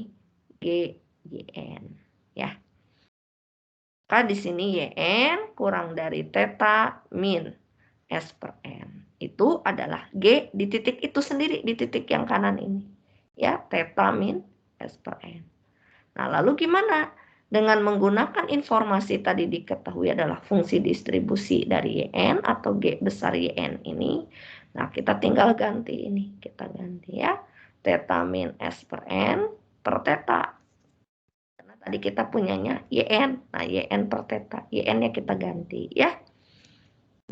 G Yn ya. Maka di sini Yn kurang dari theta min S per N. Itu adalah G di titik itu sendiri, di titik yang kanan ini. Ya, theta min S per N. Nah, lalu gimana? Dengan menggunakan informasi tadi diketahui adalah fungsi distribusi dari Yn atau G besar Yn ini. Nah, kita tinggal ganti ini. Kita ganti ya. Theta min S per N per theta. Tadi kita punyanya Yn. Nah, Yn per theta. Yn-nya kita ganti ya.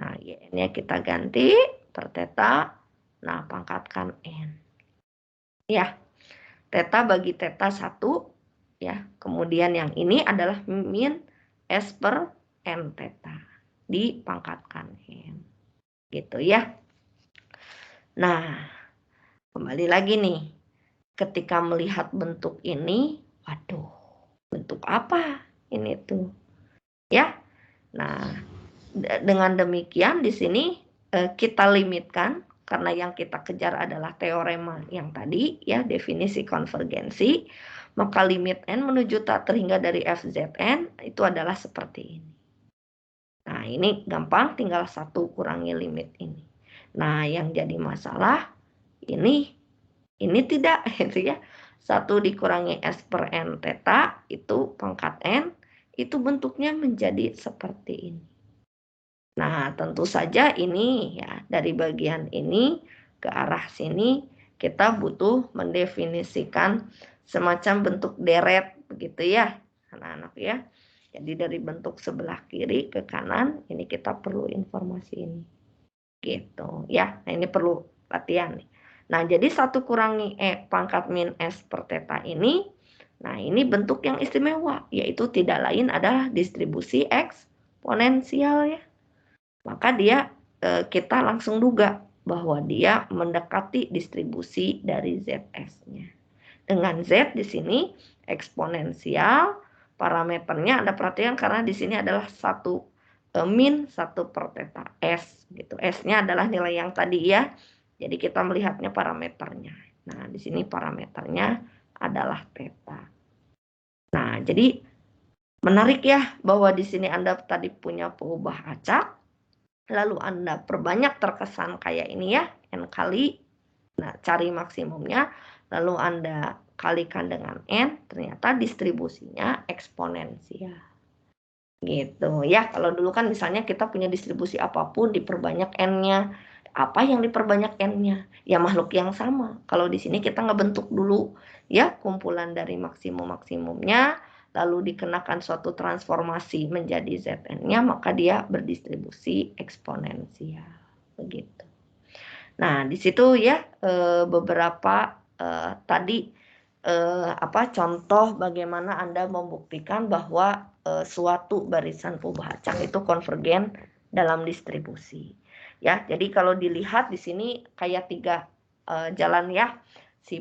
Nah, Yn-nya kita ganti per theta. Nah, pangkatkan N. Ya. Theta bagi theta 1 ya. Kemudian yang ini adalah min S per N theta. Dipangkatkan N. Gitu ya. Nah, kembali lagi nih. Ketika melihat bentuk ini, waduh, bentuk apa ini tuh? Ya. Nah, dengan demikian di sini kita limitkan karena yang kita kejar adalah teorema yang tadi ya, definisi konvergensi, maka limit N menuju tak terhingga dari FZN itu adalah seperti ini. Nah, ini gampang, tinggal 1 kurangi limit ini. Nah, yang jadi masalah ini tidak gitu ya. 1 dikurangi S per N theta, itu pangkat N, itu bentuknya menjadi seperti ini. Nah, tentu saja ini ya, dari bagian ini ke arah sini, kita butuh mendefinisikan semacam bentuk deret, begitu ya, anak-anak ya. Jadi dari bentuk sebelah kiri ke kanan, ini kita perlu informasi ini. Gitu ya, nah ini perlu latihan nih. Nah, jadi 1 kurangi E pangkat min S per theta ini, nah ini bentuk yang istimewa, yaitu tidak lain adalah distribusi eksponensial ya. Maka dia kita langsung duga bahwa dia mendekati distribusi dari ZS-nya. Dengan Z di sini eksponensial, parameternya Anda perhatikan karena di sini adalah 1 min 1 per theta S gitu. S-nya adalah nilai yang tadi ya. Jadi kita melihatnya parameternya. Nah, di sini parameternya adalah theta. Nah, jadi menarik ya bahwa di sini Anda tadi punya peubah acak, lalu Anda perbanyak terkesan kayak ini ya, N kali. Nah, cari maksimumnya, lalu Anda kalikan dengan N, ternyata distribusinya eksponensial. Gitu ya, kalau dulu kan misalnya kita punya distribusi apapun, diperbanyak N-nya. Apa yang diperbanyak N-nya? Ya makhluk yang sama. Kalau di sini kita ngebentuk dulu ya, kumpulan dari maksimum-maksimumnya, lalu dikenakan suatu transformasi menjadi Zn-nya, maka dia berdistribusi eksponensial. Begitu. Nah, di situ ya beberapa tadi contoh bagaimana Anda membuktikan bahwa suatu barisan peubah acak itu konvergen dalam distribusi. Ya, jadi kalau dilihat di sini kayak 3 jalan ya, si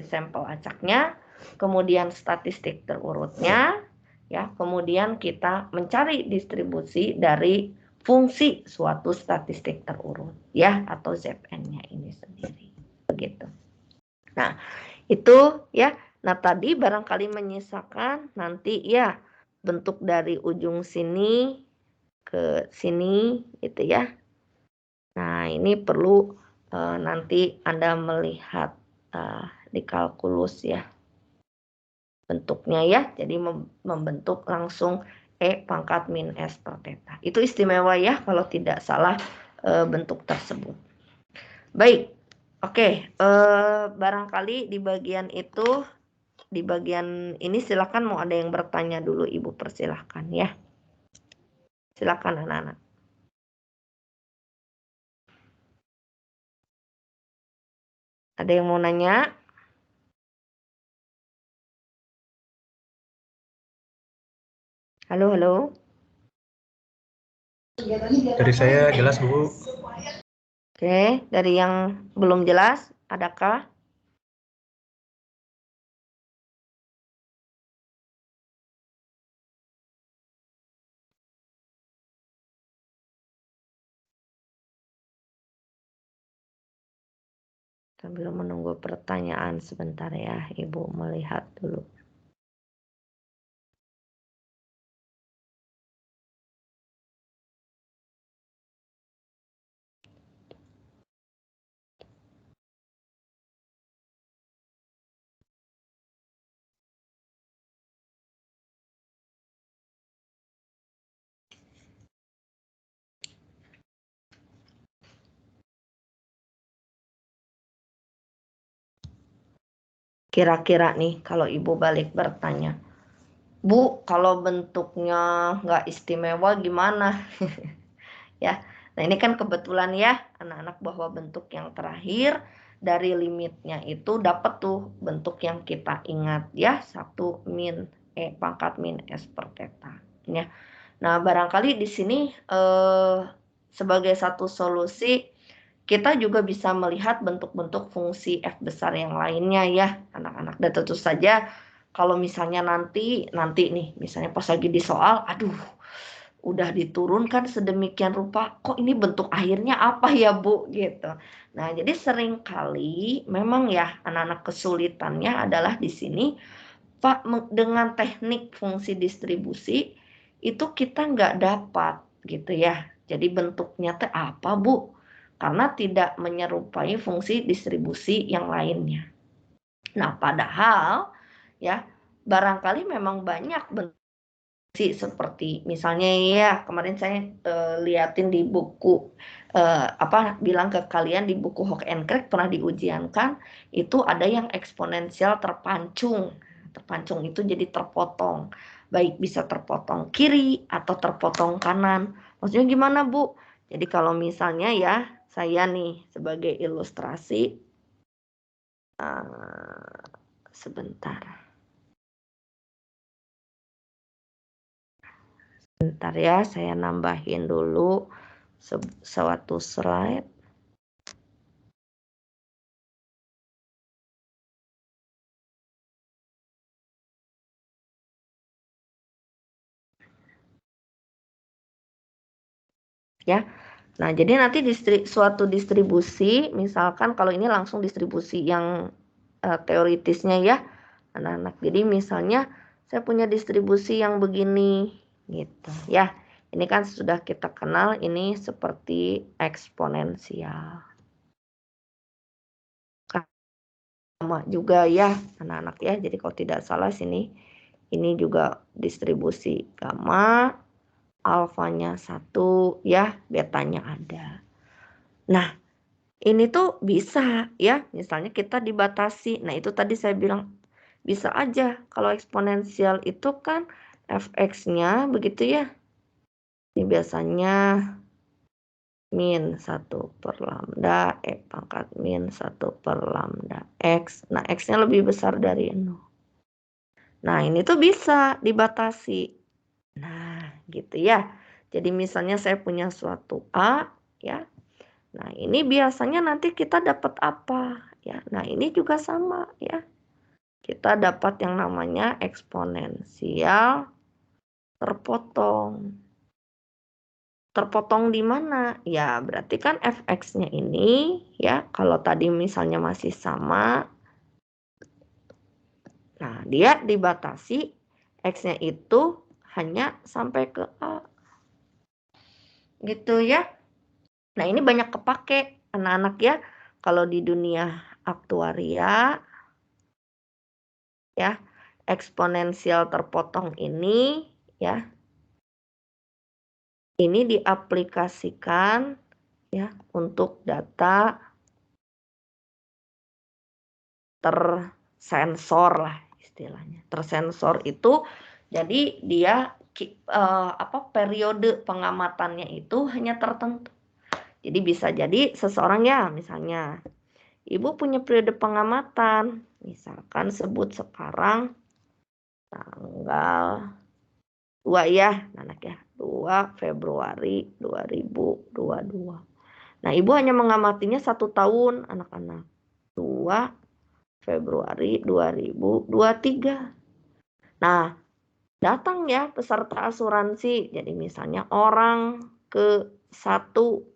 sampel acaknya, kemudian statistik terurutnya, ya, kemudian kita mencari distribusi dari fungsi suatu statistik terurut ya, atau Zn-nya ini sendiri. Begitu. Nah, itu ya. Nah, tadi barangkali menyisakan nanti ya bentuk dari ujung sini ke sini gitu ya. Nah, ini perlu nanti Anda melihat di kalkulus ya bentuknya ya. Jadi membentuk langsung E pangkat min S per theta. Itu istimewa ya kalau tidak salah bentuk tersebut. Baik, oke. Barangkali di bagian itu, di bagian ini silakan mau ada yang bertanya dulu, Ibu persilahkan ya. Silakan anak-anak. Ada yang mau nanya? Halo, halo. Dari saya jelas, Bu. Oke, dari yang belum jelas, adakah? Sambil menunggu pertanyaan sebentar ya, Ibu melihat dulu. Kira-kira nih kalau Ibu balik bertanya, Bu, kalau bentuknya nggak istimewa gimana? Ya, nah ini kan kebetulan ya anak-anak bahwa bentuk yang terakhir dari limitnya itu dapat tuh bentuk yang kita ingat ya, 1 min E pangkat min S per theta ya. Nah, barangkali di sini sebagai satu solusi kita juga bisa melihat bentuk-bentuk fungsi F besar yang lainnya ya, anak-anak. Dan tentu saja kalau misalnya nanti nih, misalnya pas lagi di soal, aduh, udah diturunkan sedemikian rupa, kok ini bentuk akhirnya apa ya, Bu? Gitu. Nah, jadi seringkali memang ya anak-anak kesulitannya adalah di sini, Pak, dengan teknik fungsi distribusi, itu kita nggak dapat gitu ya. Jadi bentuknya teh apa, Bu? Karena tidak menyerupai fungsi distribusi yang lainnya. Nah, padahal ya barangkali memang banyak seperti misalnya ya kemarin saya liatin di buku bilang ke kalian di buku Hock and Crack pernah diujiankan itu ada yang eksponensial terpancung. Terpancung itu jadi terpotong. Baik bisa terpotong kiri atau terpotong kanan. Maksudnya gimana, Bu? Jadi kalau misalnya ya saya nih sebagai ilustrasi sebentar. Bentar ya, saya nambahin dulu suatu slide. Ya, nah jadi nanti suatu distribusi, misalkan kalau ini langsung distribusi yang teoritisnya ya, anak-anak. Jadi misalnya saya punya distribusi yang begini, gitu ya. Ini kan sudah kita kenal, ini seperti eksponensial. Sama juga ya anak-anak ya, jadi kalau tidak salah sini, ini juga distribusi gamma, alfanya 1 ya, betanya ada. Nah, ini tuh bisa ya, misalnya kita dibatasi. Nah, itu tadi saya bilang bisa aja kalau eksponensial itu kan fx-nya begitu ya. Ini biasanya min 1 per lambda pangkat min 1 per lambda x. Nah, x-nya lebih besar dari 0. Nah, ini tuh bisa dibatasi. Nah, gitu ya. Jadi misalnya saya punya suatu A ya. Nah, ini biasanya nanti kita dapat apa ya. Nah, ini juga sama ya. Kita dapat yang namanya eksponensial terpotong. Terpotong di mana? Ya, berarti kan fx-nya ini ya, kalau tadi misalnya masih sama. Nah, dia dibatasi x-nya itu hanya sampai ke A. Gitu ya. Nah, ini banyak kepake anak-anak ya. Kalau di dunia aktuaria ya, eksponensial terpotong ini ya. Ini diaplikasikan ya untuk data tersensor lah istilahnya. Tersensor itu jadi dia periode pengamatannya itu hanya tertentu. Jadi bisa jadi seseorang ya misalnya Ibu punya periode pengamatan, misalkan sebut sekarang tanggal 2 ya, anak ya, 2 Februari 2022. Nah, Ibu hanya mengamatinya 1 tahun anak-anak. 2 Februari 2023. Nah, datang ya peserta asuransi. Jadi misalnya orang ke 1,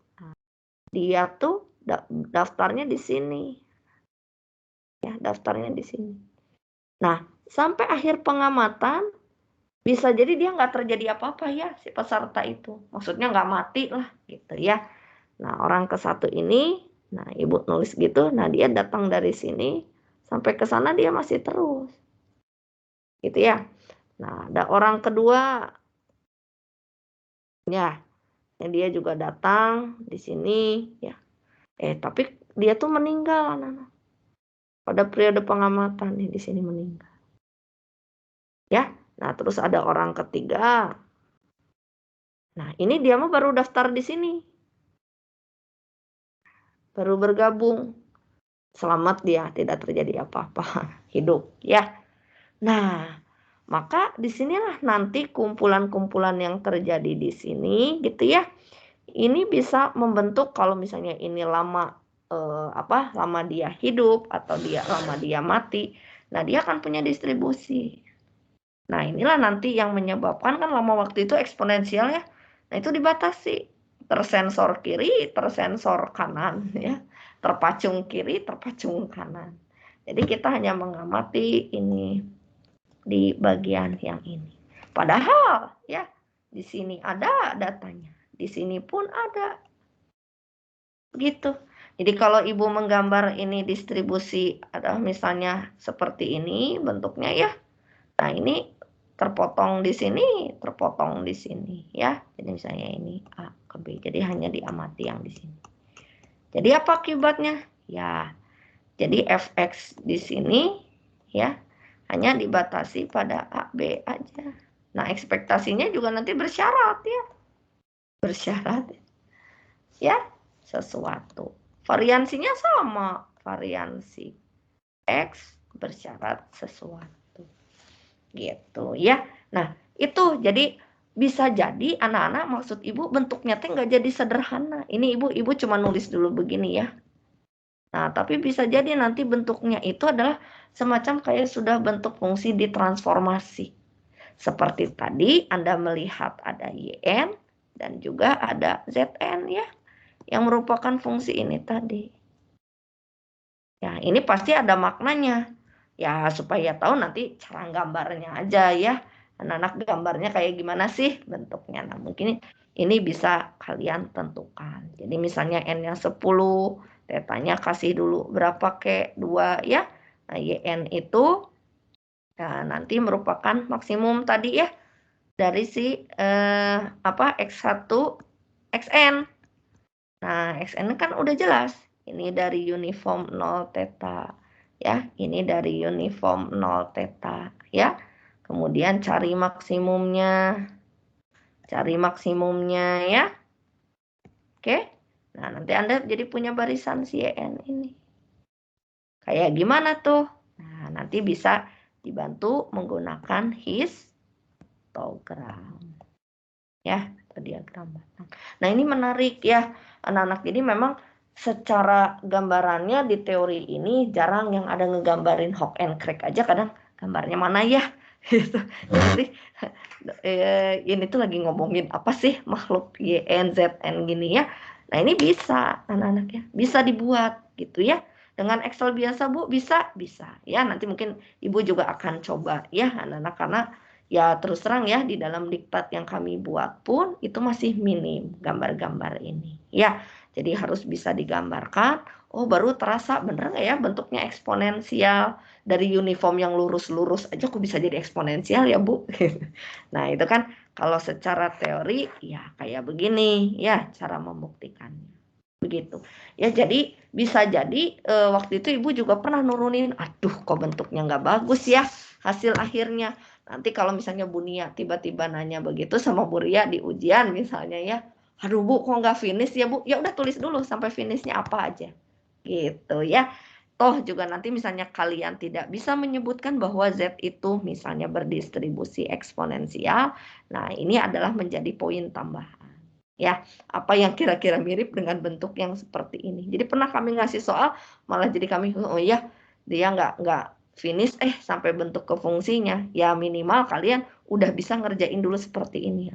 dia tuh daftarnya di sini. Ya, daftarnya di sini. Nah, sampai akhir pengamatan bisa jadi dia nggak terjadi apa-apa ya si peserta itu. Maksudnya nggak mati lah gitu ya. Nah, orang ke 1 ini, nah Ibu nulis gitu, nah dia datang dari sini sampai ke sana dia masih terus. Gitu ya. Nah, ada orang kedua ya, yang dia juga datang di sini ya. Tapi dia tuh meninggal anak-anak. Pada periode pengamatan di sini meninggal. Ya. Nah, terus ada orang ketiga. Nah, ini dia mah baru daftar di sini. Baru bergabung. Selamat dia, tidak terjadi apa-apa. Hidup, ya. Nah, maka disinilah nanti kumpulan-kumpulan yang terjadi di sini, gitu ya. Ini bisa membentuk kalau misalnya ini lama lama dia hidup atau lama dia mati. Nah, dia akan punya distribusi. Nah, inilah nanti yang menyebabkan kan lama waktu itu eksponensial ya. Nah, itu dibatasi. Tersensor kiri, tersensor kanan ya. Terpacung kiri, terpacung kanan. Jadi kita hanya mengamati ini di bagian yang ini. Padahal ya di sini ada datanya. Di sini pun ada. Gitu. Jadi kalau Ibu menggambar ini distribusi adalah misalnya seperti ini bentuknya ya. Nah, ini terpotong di sini, terpotong di sini ya. Jadi misalnya ini A ke B. Jadi hanya diamati yang di sini. Jadi apa akibatnya? Ya, jadi fx di sini ya hanya dibatasi pada A, B aja. Nah, ekspektasinya juga nanti bersyarat ya. Bersyarat ya sesuatu. Variansinya sama, variansi X bersyarat sesuatu. Gitu ya. Nah, itu jadi bisa jadi anak-anak maksud Ibu bentuknya teh nggak jadi sederhana. Ini Ibu cuma nulis dulu begini ya. Nah, tapi bisa jadi nanti bentuknya itu adalah semacam kayak sudah bentuk fungsi ditransformasi. Seperti tadi Anda melihat ada YN dan juga ada ZN ya, yang merupakan fungsi ini tadi. Ya, ini pasti ada maknanya. Ya, supaya tahu nanti cara gambarnya aja ya. Anak-anak gambarnya kayak gimana sih bentuknya. Nah, mungkin ini bisa kalian tentukan. Jadi misalnya N-nya 10, tetanya kasih dulu berapa ke 2 ya. Nah, YN itu nah, nanti merupakan maksimum tadi ya dari si X1 XN. Nah, XN kan udah jelas. Ini dari uniform 0 theta ya. Ini dari uniform 0 theta ya. Kemudian cari maksimumnya. Cari maksimumnya ya. Oke. Nah, nanti Anda jadi punya barisan CN ini. Kayak gimana tuh? Nah, nanti bisa dibantu menggunakan histogram. Ya, atau diagram batang. Nah, ini menarik ya, anak-anak. Jadi memang secara gambarannya di teori ini jarang yang ada ngegambarin Hawk and Crake aja, kadang gambarnya mana ya? Gitu. Jadi ini tuh lagi ngomongin apa sih makhluk YN, ZN gini ya. Nah, ini bisa anak-anak ya, bisa dibuat gitu ya. Dengan Excel biasa Bu, bisa? Bisa. Ya, nanti mungkin Ibu juga akan coba ya anak-anak, karena ya terus terang ya di dalam diktat yang kami buat pun itu masih minim gambar-gambar ini ya. Jadi harus bisa digambarkan. Oh, baru terasa bener nggak ya bentuknya eksponensial. Dari uniform yang lurus-lurus aja kok bisa jadi eksponensial ya Bu. Nah, itu kan kalau secara teori ya kayak begini ya cara membuktikannya. Begitu. Ya, jadi bisa jadi waktu itu Ibu juga pernah nurunin, aduh kok bentuknya nggak bagus ya hasil akhirnya. Nanti kalau misalnya Bu Nia tiba-tiba nanya begitu sama Bu Ria di ujian misalnya ya, aduh Bu kok nggak finish ya Bu, ya udah tulis dulu sampai finishnya apa aja. Gitu ya. Toh juga nanti misalnya kalian tidak bisa menyebutkan bahwa Z itu misalnya berdistribusi eksponensial, nah ini adalah menjadi poin tambahan. Ya, apa yang kira-kira mirip dengan bentuk yang seperti ini. Jadi pernah kami ngasih soal, malah jadi kami, oh iya, dia nggak finish, sampai bentuk ke fungsinya. Ya minimal kalian udah bisa ngerjain dulu seperti ini.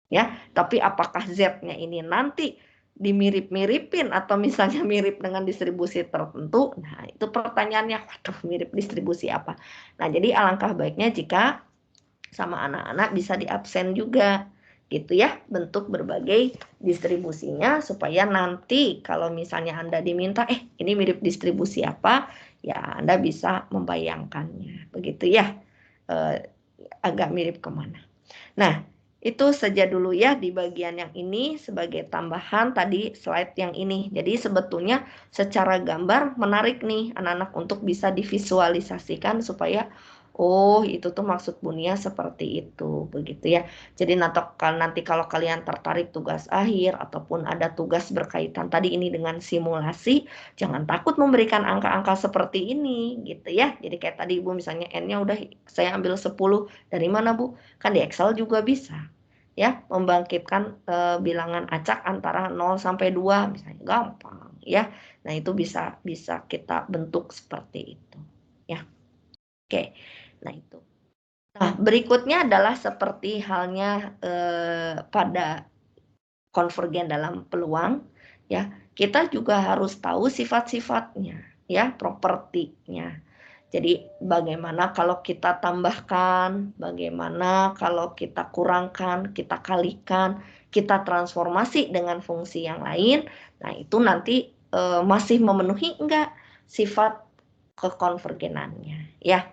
Ya, tapi apakah Z-nya ini nanti dimirip-miripin atau misalnya mirip dengan distribusi tertentu? Nah, itu pertanyaannya, waduh mirip distribusi apa? Nah, jadi alangkah baiknya jika sama anak-anak bisa diabsen juga gitu ya, bentuk berbagai distribusinya supaya nanti kalau misalnya Anda diminta ini mirip distribusi apa, ya Anda bisa membayangkannya begitu ya, agak mirip kemana. Nah, itu saja dulu ya di bagian yang ini sebagai tambahan tadi slide yang ini. Jadi sebetulnya secara gambar menarik nih anak-anak untuk bisa divisualisasikan supaya oh itu tuh maksud Bunia seperti itu begitu ya. Jadi nanti kalau kalian tertarik tugas akhir ataupun ada tugas berkaitan tadi ini dengan simulasi, jangan takut memberikan angka-angka seperti ini gitu ya. Jadi kayak tadi Ibu misalnya N-nya udah saya ambil 10, dari mana Bu? Kan di Excel juga bisa ya membangkitkan bilangan acak antara 0 sampai 2 misalnya, gampang ya. Nah, itu bisa kita bentuk seperti itu ya. Oke. Nah, itu. Nah, berikutnya adalah seperti halnya pada konvergen dalam peluang ya. Kita juga harus tahu sifat-sifatnya ya, propertinya. Jadi bagaimana kalau kita tambahkan, bagaimana kalau kita kurangkan, kita kalikan, kita transformasi dengan fungsi yang lain. Nah, itu nanti masih memenuhi enggak sifat kekonvergenannya ya.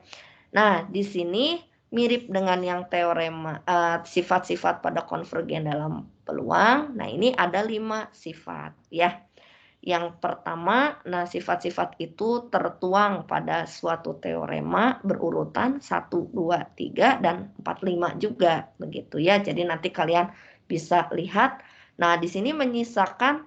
Nah, di sini mirip dengan yang teorema sifat-sifat pada konvergen dalam peluang. Nah, ini ada 5 sifat ya. Yang pertama, nah sifat-sifat itu tertuang pada suatu teorema berurutan 1, 2, 3, dan 4, 5 juga begitu ya. Jadi nanti kalian bisa lihat. Nah, di sini menyisakan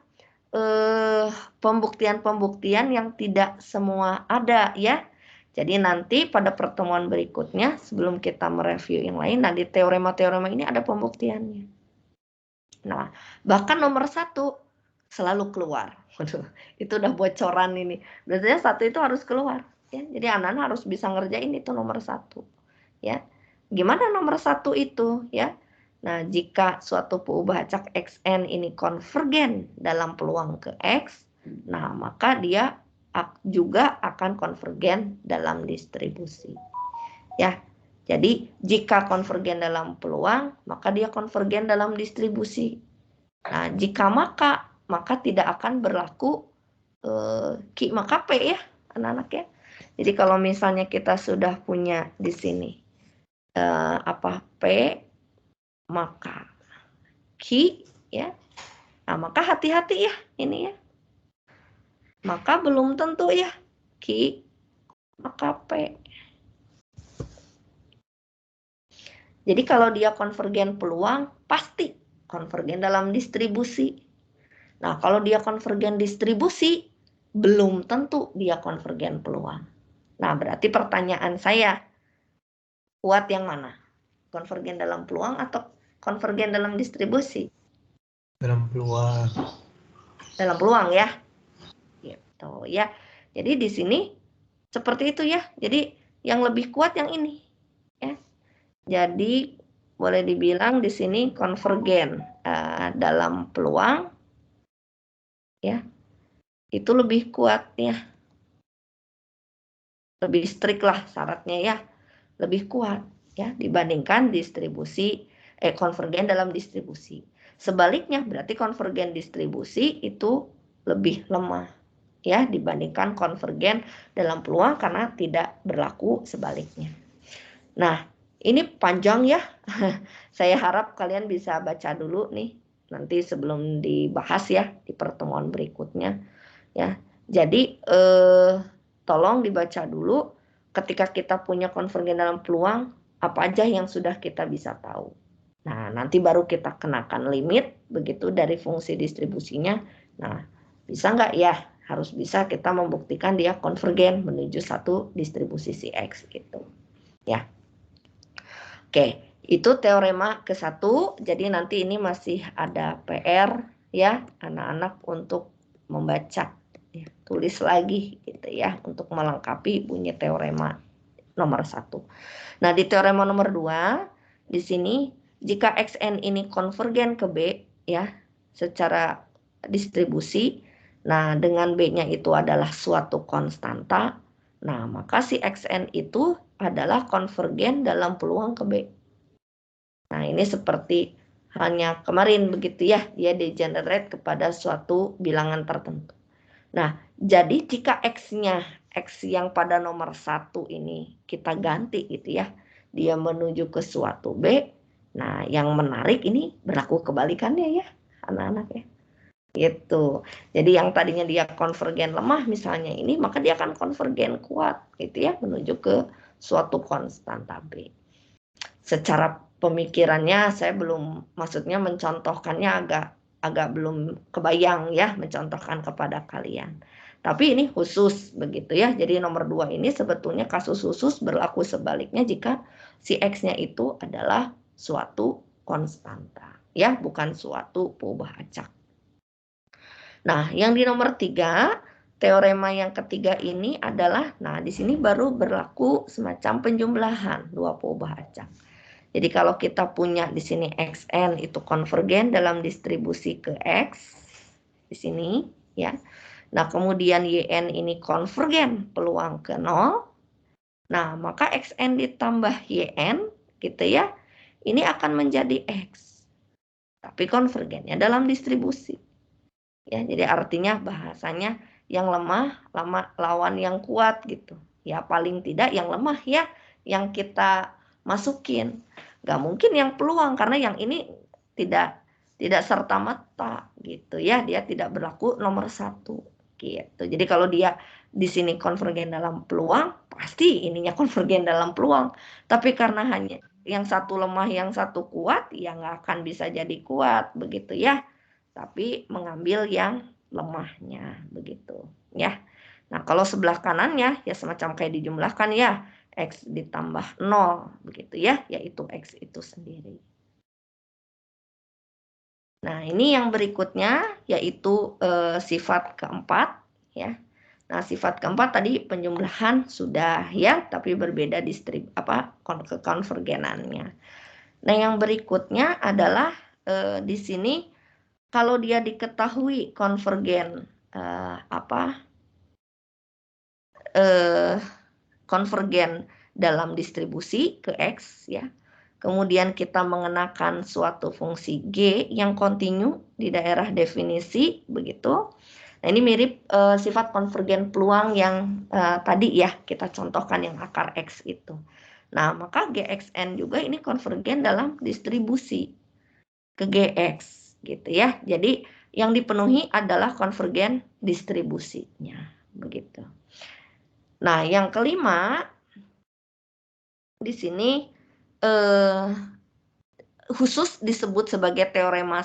pembuktian-pembuktian yang tidak semua ada ya. Jadi nanti pada pertemuan berikutnya sebelum kita mereview yang lain, nah di teorema-teorema ini ada pembuktiannya. Nah, bahkan nomor 1 selalu keluar. Itu udah bocoran ini. Biasanya 1 itu harus keluar. Ya. Jadi anak-anak harus bisa ngerjain itu nomor 1. Ya. Gimana nomor 1 itu? Ya. Nah, jika suatu peubah acak Xn ini konvergen dalam peluang ke X, nah maka dia juga akan konvergen dalam distribusi. Ya. Jadi, jika konvergen dalam peluang, maka dia konvergen dalam distribusi. Nah, jika maka tidak akan berlaku Q maka P ya, anak-anak ya. Jadi kalau misalnya kita sudah punya di sini P maka Q ya. Nah, maka hati-hati ya ini ya. Maka belum tentu ya Q maka P. Jadi kalau dia konvergen peluang, pasti konvergen dalam distribusi. Nah, kalau dia konvergen distribusi, belum tentu dia konvergen peluang. Nah, berarti pertanyaan saya, kuat yang mana? Konvergen dalam peluang atau konvergen dalam distribusi? Dalam peluang. Dalam peluang ya. Gitu ya. Jadi di sini seperti itu ya. Jadi yang lebih kuat yang ini ya. Jadi boleh dibilang di sini konvergen dalam peluang ya. Itu lebih kuat ya. Lebih strict lah syaratnya ya. Lebih kuat ya dibandingkan distribusi konvergen dalam distribusi. Sebaliknya berarti konvergen distribusi itu lebih lemah ya dibandingkan konvergen dalam peluang karena tidak berlaku sebaliknya. Nah, ini panjang ya. Saya harap kalian bisa baca dulu nih nanti sebelum dibahas ya di pertemuan berikutnya ya. Jadi tolong dibaca dulu ketika kita punya konvergen dalam peluang apa aja yang sudah kita bisa tahu. Nah, nanti baru kita kenakan limit begitu dari fungsi distribusinya. Nah, bisa nggak ya? Harus bisa kita membuktikan dia konvergen menuju satu distribusi si X gitu. Ya. Oke, itu teorema ke-1. Jadi nanti ini masih ada PR ya anak-anak untuk membaca. Ya, tulis lagi gitu ya untuk melengkapi bunyi teorema nomor 1. Nah, di teorema nomor 2 di sini jika Xn ini konvergen ke B ya secara distribusi, nah dengan B-nya itu adalah suatu konstanta, nah maka si Xn itu adalah konvergen dalam peluang ke B. Nah, ini seperti halnya kemarin begitu ya, dia degenerate kepada suatu bilangan tertentu. Nah, jadi jika X-nya, X yang pada nomor 1 ini kita ganti gitu ya, dia menuju ke suatu B, nah yang menarik ini berlaku kebalikannya ya, anak-anak ya. Gitu. Jadi yang tadinya dia konvergen lemah misalnya ini, maka dia akan konvergen kuat gitu ya, menuju ke suatu konstanta B. Secara pemikirannya saya belum, maksudnya mencontohkannya agak belum kebayang ya mencontohkan kepada kalian. Tapi ini khusus begitu ya. Jadi nomor 2 ini sebetulnya kasus khusus berlaku sebaliknya jika si X-nya itu adalah suatu konstanta ya, bukan suatu peubah acak. Nah, yang di nomor 3, teorema yang ketiga ini adalah, nah di sini baru berlaku semacam penjumlahan dua peubah acak. Jadi kalau kita punya di sini Xn itu konvergen dalam distribusi ke X di sini ya. Nah, kemudian Yn ini konvergen peluang ke 0. Nah, maka Xn ditambah Yn gitu ya. Ini akan menjadi X. Tapi konvergennya dalam distribusi. Ya, jadi artinya bahasanya yang lemah lawan yang kuat gitu. Ya paling tidak yang lemah ya yang kita masukin. Gak mungkin yang peluang karena yang ini tidak serta-merta gitu ya, dia tidak berlaku nomor 1 gitu. Jadi kalau dia di sini konvergen dalam peluang, pasti ininya konvergen dalam peluang. Tapi karena hanya yang satu lemah, yang satu kuat, ya nggak akan bisa jadi kuat begitu ya. Tapi mengambil yang lemahnya begitu ya. Nah, kalau sebelah kanannya ya semacam kayak dijumlahkan ya, X ditambah 0 begitu ya, yaitu X itu sendiri. Nah, ini yang berikutnya yaitu sifat keempat ya. Nah, sifat keempat tadi penjumlahan sudah ya, tapi berbeda konvergenannya. Nah, yang berikutnya adalah di sini kalau dia diketahui konvergen konvergen dalam distribusi ke X ya. Kemudian kita mengenakan suatu fungsi G yang kontinu di daerah definisi begitu. Nah, ini mirip sifat konvergen peluang yang tadi ya kita contohkan yang akar X itu. Nah, maka GXN juga ini konvergen dalam distribusi ke GX gitu ya. Jadi yang dipenuhi adalah konvergen distribusinya begitu. Nah, yang kelima di sini khusus disebut sebagai teorema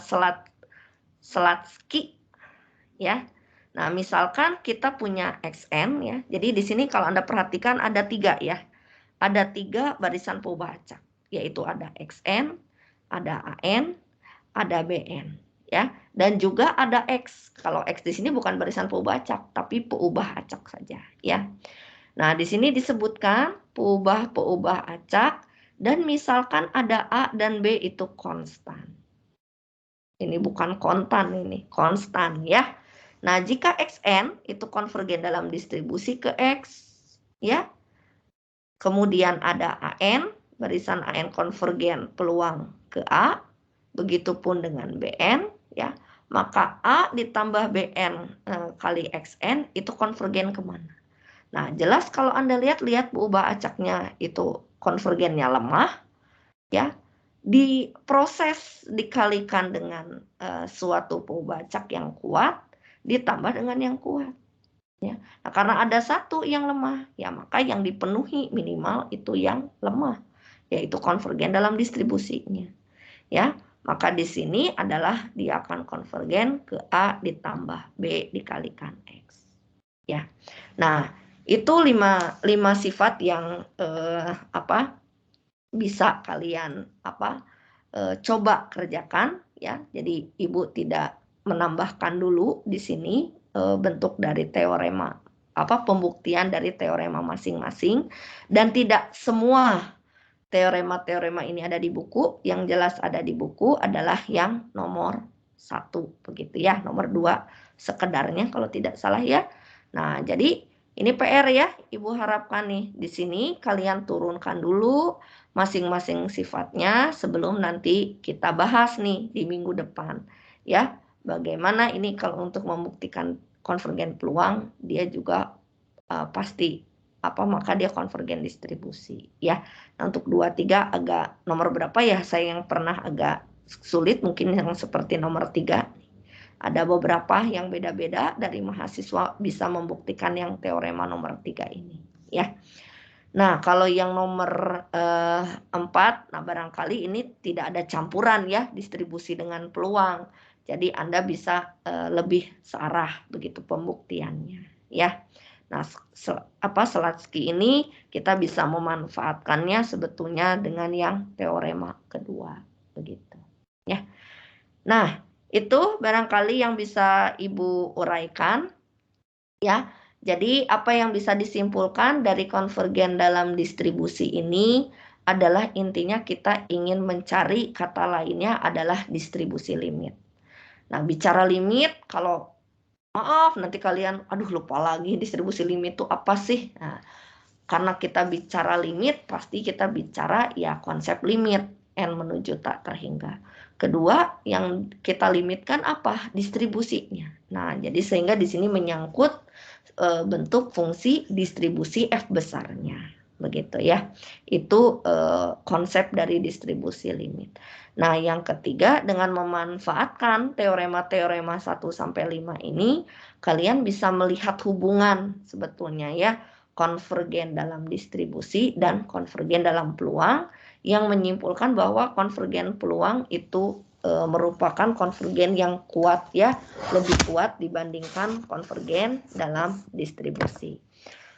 Slutsky ya. Nah, misalkan kita punya XN ya. Jadi di sini kalau Anda perhatikan ada 3 ya. Ada 3 barisan peubah acak, yaitu ada XN, ada AN, ada BN ya. Dan juga ada X. Kalau X di sini bukan barisan peubah acak, tapi peubah acak saja ya. Nah, di sini disebutkan peubah acak dan misalkan ada A dan B itu konstan. Ini bukan kontan, ini konstan ya. Nah, jika XN itu konvergen dalam distribusi ke X ya. Kemudian ada AN, barisan AN konvergen peluang ke A, begitupun dengan BN ya. Maka A ditambah BN kali XN itu konvergen kemana? Nah, jelas kalau Anda lihat peubah acaknya itu konvergennya lemah ya. Diproses dikalikan dengan suatu peubah acak yang kuat ditambah dengan yang kuat ya. Nah, karena ada satu yang lemah ya, maka yang dipenuhi minimal itu yang lemah, yaitu konvergen dalam distribusinya ya. Maka di sini adalah dia akan konvergen ke A ditambah B dikalikan X ya. Nah, itu 5 sifat yang bisa kalian coba kerjakan ya. Jadi Ibu tidak menambahkan dulu di sini bentuk dari teorema pembuktian dari teorema masing-masing, dan tidak semua teorema-teorema ini ada di buku. Yang jelas ada di buku adalah yang nomor 1 begitu ya, nomor 2 sekedarnya kalau tidak salah ya. Nah, jadi ini PR ya, Ibu harapkan nih di sini kalian turunkan dulu masing-masing sifatnya sebelum nanti kita bahas nih di minggu depan ya. Bagaimana ini kalau untuk membuktikan konvergen peluang, dia juga pasti maka dia konvergen distribusi ya. Nah, untuk 2, 3 agak nomor berapa ya, saya yang pernah agak sulit, mungkin yang seperti nomor 3. Ada beberapa yang beda-beda dari mahasiswa bisa membuktikan yang teorema nomor 3 ini ya. Nah, kalau yang nomor 4, nah barangkali ini tidak ada campuran ya distribusi dengan peluang. Jadi Anda bisa lebih searah begitu pembuktiannya ya. Nah, Slutsky ini kita bisa memanfaatkannya sebetulnya dengan yang teorema kedua begitu ya. Nah, itu barangkali yang bisa Ibu uraikan ya. Jadi apa yang bisa disimpulkan dari konvergen dalam distribusi ini adalah intinya kita ingin mencari kata lainnya adalah distribusi limit. Nah, bicara limit, kalau maaf nanti kalian lupa lagi distribusi limit itu apa sih? Nah, karena kita bicara limit pasti kita bicara ya konsep limit N menuju tak terhingga. Kedua, yang kita limitkan apa? Distribusinya. Nah, jadi sehingga di sini menyangkut bentuk fungsi distribusi F besarnya. Begitu ya. Itu konsep dari distribusi limit. Nah, yang ketiga, dengan memanfaatkan teorema-teorema 1 sampai 5 ini, kalian bisa melihat hubungan sebetulnya ya, konvergen dalam distribusi dan konvergen dalam peluang, yang menyimpulkan bahwa konvergen peluang itu merupakan konvergen yang kuat ya, lebih kuat dibandingkan konvergen dalam distribusi.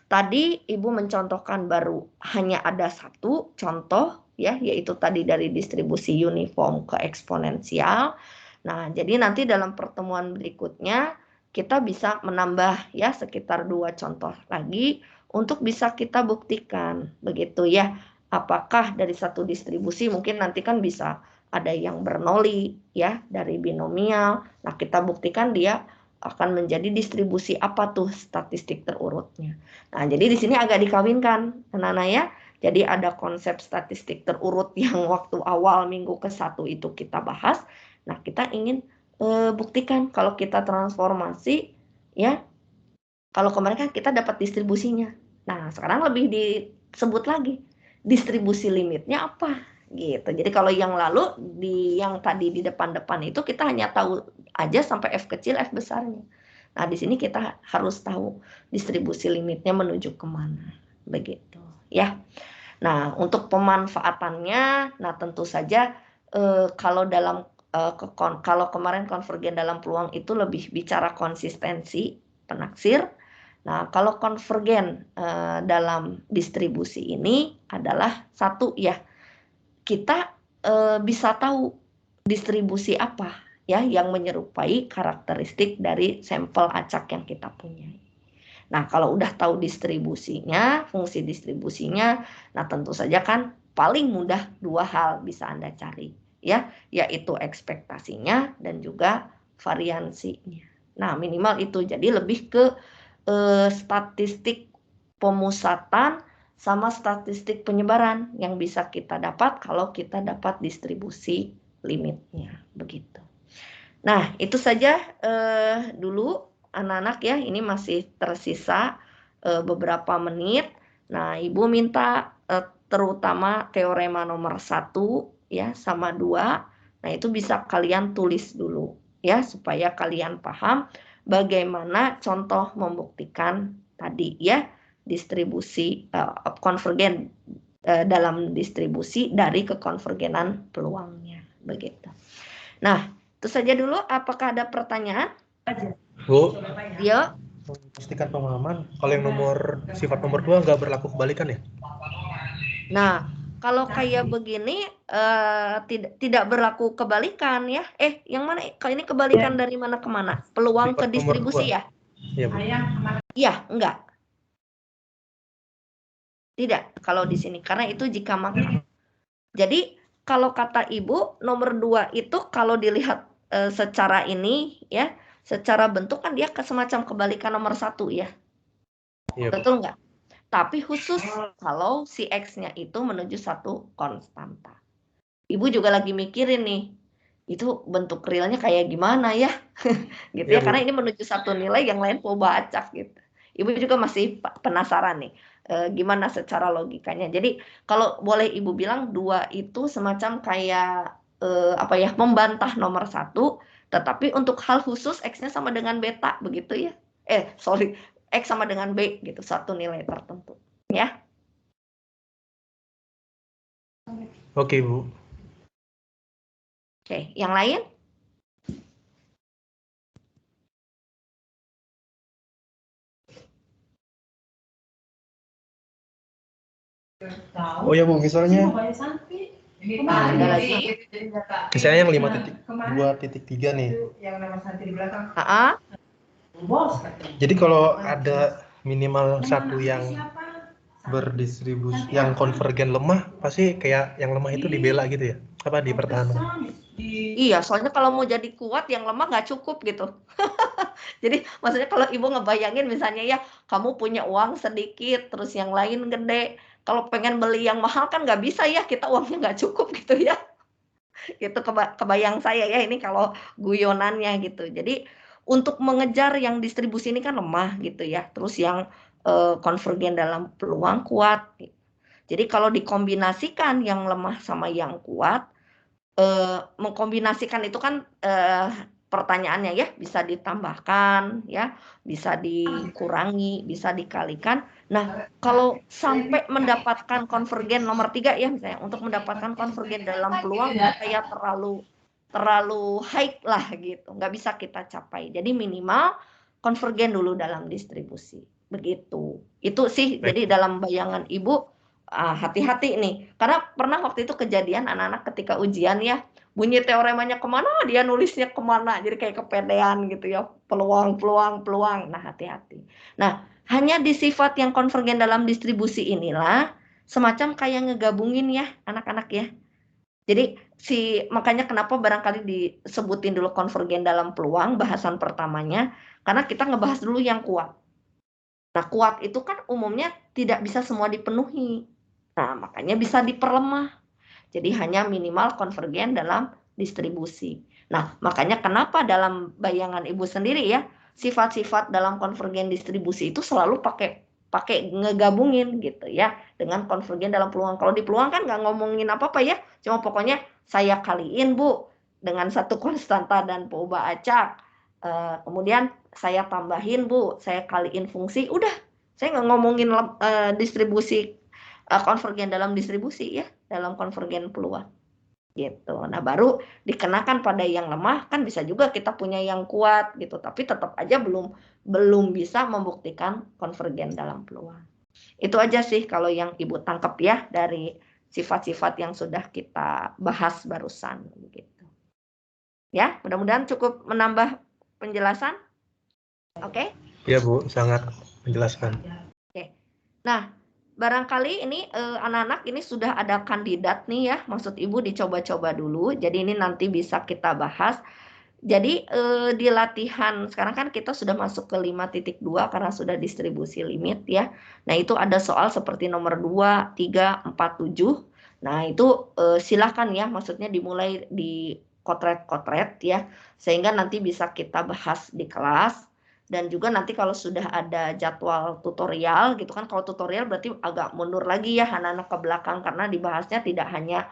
Tadi Ibu mencontohkan baru hanya ada satu contoh ya, yaitu tadi dari distribusi uniform ke eksponensial. Nah, jadi nanti dalam pertemuan berikutnya kita bisa menambah ya sekitar 2 contoh lagi untuk bisa kita buktikan begitu ya. Apakah dari satu distribusi mungkin nanti kan bisa ada yang Bernoulli ya dari binomial. Nah, kita buktikan dia akan menjadi distribusi apa tuh statistik terurutnya. Nah, jadi di sini agak dikawinkan, anak-anak ya. Jadi ada konsep statistik terurut yang waktu awal minggu ke-1 itu kita bahas. Nah, kita ingin buktikan kalau kita transformasi ya. Kalau kemarin kan kita dapat distribusinya. Nah, sekarang lebih disebut lagi distribusi limitnya apa gitu. Jadi kalau yang lalu yang tadi di depan-depan itu kita hanya tahu aja sampai F kecil, F besarnya. Nah, di sini kita harus tahu distribusi limitnya menuju kemana begitu ya. Nah, untuk pemanfaatannya, nah tentu saja kalau dalam kalau kemarin konvergen dalam peluang itu lebih bicara konsistensi penaksir. Nah, kalau konvergen dalam distribusi ini adalah satu ya, kita bisa tahu distribusi apa ya yang menyerupai karakteristik dari sampel acak yang kita punya. Nah, kalau udah tahu distribusinya, fungsi distribusinya, nah tentu saja kan paling mudah 2 hal bisa Anda cari ya, yaitu ekspektasinya dan juga variansinya. Nah, minimal itu. Jadi lebih ke statistik pemusatan sama statistik penyebaran yang bisa kita dapat kalau kita dapat distribusi limitnya begitu. Nah, itu saja dulu anak-anak ya, ini masih tersisa beberapa menit. Nah, Ibu minta terutama teorema nomor 1 ya sama 2. Nah, itu bisa kalian tulis dulu ya supaya kalian paham bagaimana contoh membuktikan tadi ya distribusi konvergen dalam distribusi dari kekonvergenan peluangnya begitu. Nah, itu saja dulu. Apakah ada pertanyaan? Bu, Yo. pastikan pemahaman. Kalau yang sifat nomor 2 nggak berlaku kebalikan ya? Nah, kalau kayak begini tidak berlaku kebalikan ya. Yang mana? Kalau ini kebalikan dari mana ke mana? Peluang Sifat ke distribusi ya? Iya, Bu. Iya, enggak. Tidak, kalau di sini. Karena itu jika maka. Jadi, kalau kata Ibu, nomor 2 itu kalau dilihat secara ini ya, secara bentuk kan dia semacam kebalikan nomor 1 ya. Iya, betul nggak? Tapi khusus kalau si X-nya itu menuju satu konstanta. Ibu juga lagi mikirin nih, itu bentuk realnya kayak gimana ya? Gitu ya, karena ini menuju satu nilai, yang lain mau baca gitu. Ibu juga masih penasaran nih, gimana secara logikanya. Jadi kalau boleh Ibu bilang 2 itu semacam kayak apa ya, membantah nomor 1, tetapi untuk hal khusus X-nya sama dengan beta begitu ya. X sama dengan B gitu, satu nilai tertentu ya. Oke, Bu. Oke, yang lain? Oh ya, Bu, misalnya Ada lagi? misalnya yang 5.2.3 nih. Yang nama Santi di belakang. Jadi kalau ada minimal satu yang berdistribusi, yang konvergen lemah, pasti kayak yang lemah itu dibela gitu ya? Apa dipertahankan? Iya, soalnya kalau mau jadi kuat, yang lemah nggak cukup gitu. Jadi maksudnya kalau Ibu ngebayangin misalnya ya, kamu punya uang sedikit, terus yang lain gede. kalau pengen beli yang mahal kan nggak bisa ya, kita uangnya nggak cukup gitu ya. Itu kebayang saya ya, ini kalau guyonannya gitu. Jadi untuk mengejar yang distribusi ini kan lemah gitu ya, terus yang konvergen dalam peluang kuat. Jadi kalau dikombinasikan yang lemah sama yang kuat, mengkombinasikan itu kan pertanyaannya ya, bisa ditambahkan ya, bisa dikurangi, bisa dikalikan. Nah, kalau sampai mendapatkan konvergen nomor 3 ya misalnya, untuk mendapatkan konvergen dalam peluang kayak terlalu high lah gitu, nggak bisa kita capai. Jadi minimal konvergen dulu dalam distribusi, begitu. Itu sih, jadi dalam bayangan Ibu, hati-hati nih, karena pernah waktu itu kejadian anak-anak ketika ujian ya, bunyi teoremanya kemana, dia nulisnya kemana, jadi kayak kepedean gitu ya, peluang. Nah, hati-hati. Nah, hanya di sifat yang konvergen dalam distribusi inilah, semacam kayak ngegabungin ya, anak-anak ya. Jadi, makanya kenapa barangkali disebutin dulu konvergen dalam peluang, bahasan pertamanya, karena kita ngebahas dulu yang kuat. Nah, kuat itu kan umumnya tidak bisa semua dipenuhi. Nah, makanya bisa diperlemah. Jadi hanya minimal konvergen dalam distribusi. Nah, makanya kenapa dalam bayangan Ibu sendiri ya, sifat-sifat dalam konvergen distribusi itu selalu pakai ngegabungin gitu ya, dengan konvergen dalam peluang. Kalau di peluang kan nggak ngomongin apa-apa ya, cuma pokoknya saya kaliin Bu dengan satu konstanta dan peubah acak. Kemudian saya tambahin Bu, saya kaliin fungsi, udah. Saya nggak ngomongin distribusi konvergen dalam distribusi ya, dalam konvergen peluang gitu. Nah, baru dikenakan pada yang lemah, kan bisa juga kita punya yang kuat gitu, tapi tetap aja belum bisa membuktikan konvergen dalam peluang. Itu aja sih kalau yang Ibu tangkap ya dari sifat-sifat yang sudah kita bahas barusan begitu. Ya, mudah-mudahan cukup menambah penjelasan. Oke? Iya Bu, sangat menjelaskan. Oke. Nah, barangkali ini anak-anak ini sudah ada kandidat nih ya, maksud Ibu dicoba-coba dulu. Jadi ini nanti bisa kita bahas. Jadi di latihan sekarang kan kita sudah masuk ke 5.2 karena sudah distribusi limit ya. Nah, itu ada soal seperti nomor 2, 3, 4, 7. Nah, itu silakan ya, maksudnya dimulai di kotret-kotret ya, sehingga nanti bisa kita bahas di kelas. Dan juga nanti kalau sudah ada jadwal tutorial gitu kan, kalau tutorial berarti agak mundur lagi ya anak-anak ke belakang, karena dibahasnya tidak hanya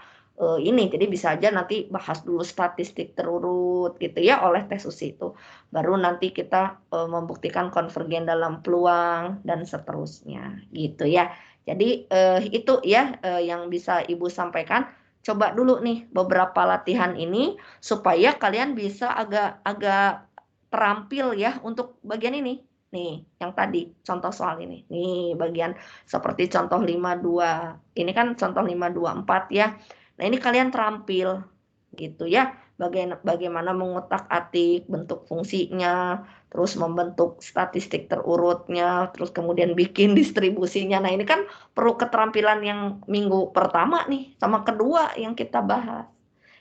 ini, jadi bisa aja nanti bahas dulu statistik terurut gitu ya oleh tes usi itu, baru nanti kita membuktikan konvergen dalam peluang dan seterusnya gitu ya. Jadi itu ya yang bisa Ibu sampaikan. Coba dulu nih beberapa latihan ini supaya kalian bisa agak terampil ya untuk bagian ini. Nih, yang tadi contoh soal ini. Nih, bagian seperti contoh 52. Ini kan contoh 524 ya. Nah, ini kalian terampil gitu ya. Bagaimana mengutak-atik bentuk fungsinya, terus membentuk statistik terurutnya, terus kemudian bikin distribusinya. Nah, ini kan perlu keterampilan yang minggu pertama nih, sama kedua yang kita bahas.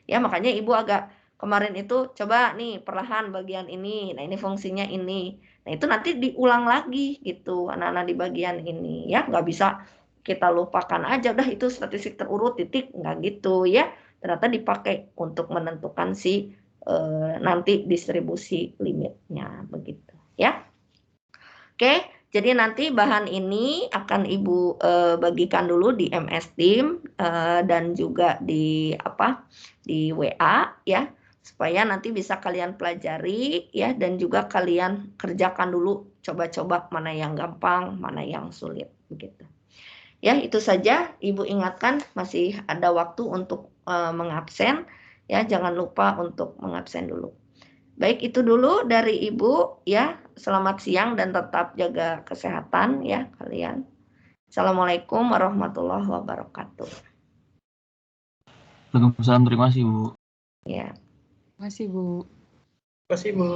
Ya, makanya Ibu agak kemarin itu coba nih perlahan bagian ini. Nah, ini fungsinya ini. Nah, itu nanti diulang lagi gitu anak-anak di bagian ini ya. Nggak bisa kita lupakan aja udah itu statistik terurut titik, nggak gitu ya. Ternyata dipakai untuk menentukan si nanti distribusi limitnya begitu ya. Oke, jadi nanti bahan ini akan Ibu bagikan dulu di MS Team dan juga di di WA ya, supaya nanti bisa kalian pelajari ya, dan juga kalian kerjakan dulu, coba-coba mana yang gampang, mana yang sulit begitu. Ya, itu saja. Ibu ingatkan masih ada waktu untuk mengabsen ya, jangan lupa untuk mengabsen dulu. Baik, itu dulu dari Ibu ya. Selamat siang dan tetap jaga kesehatan ya kalian. Assalamualaikum warahmatullahi wabarakatuh. Waalaikumsalam, terima kasih Bu. Ya. Terima kasih Bu. Terima kasih Bu.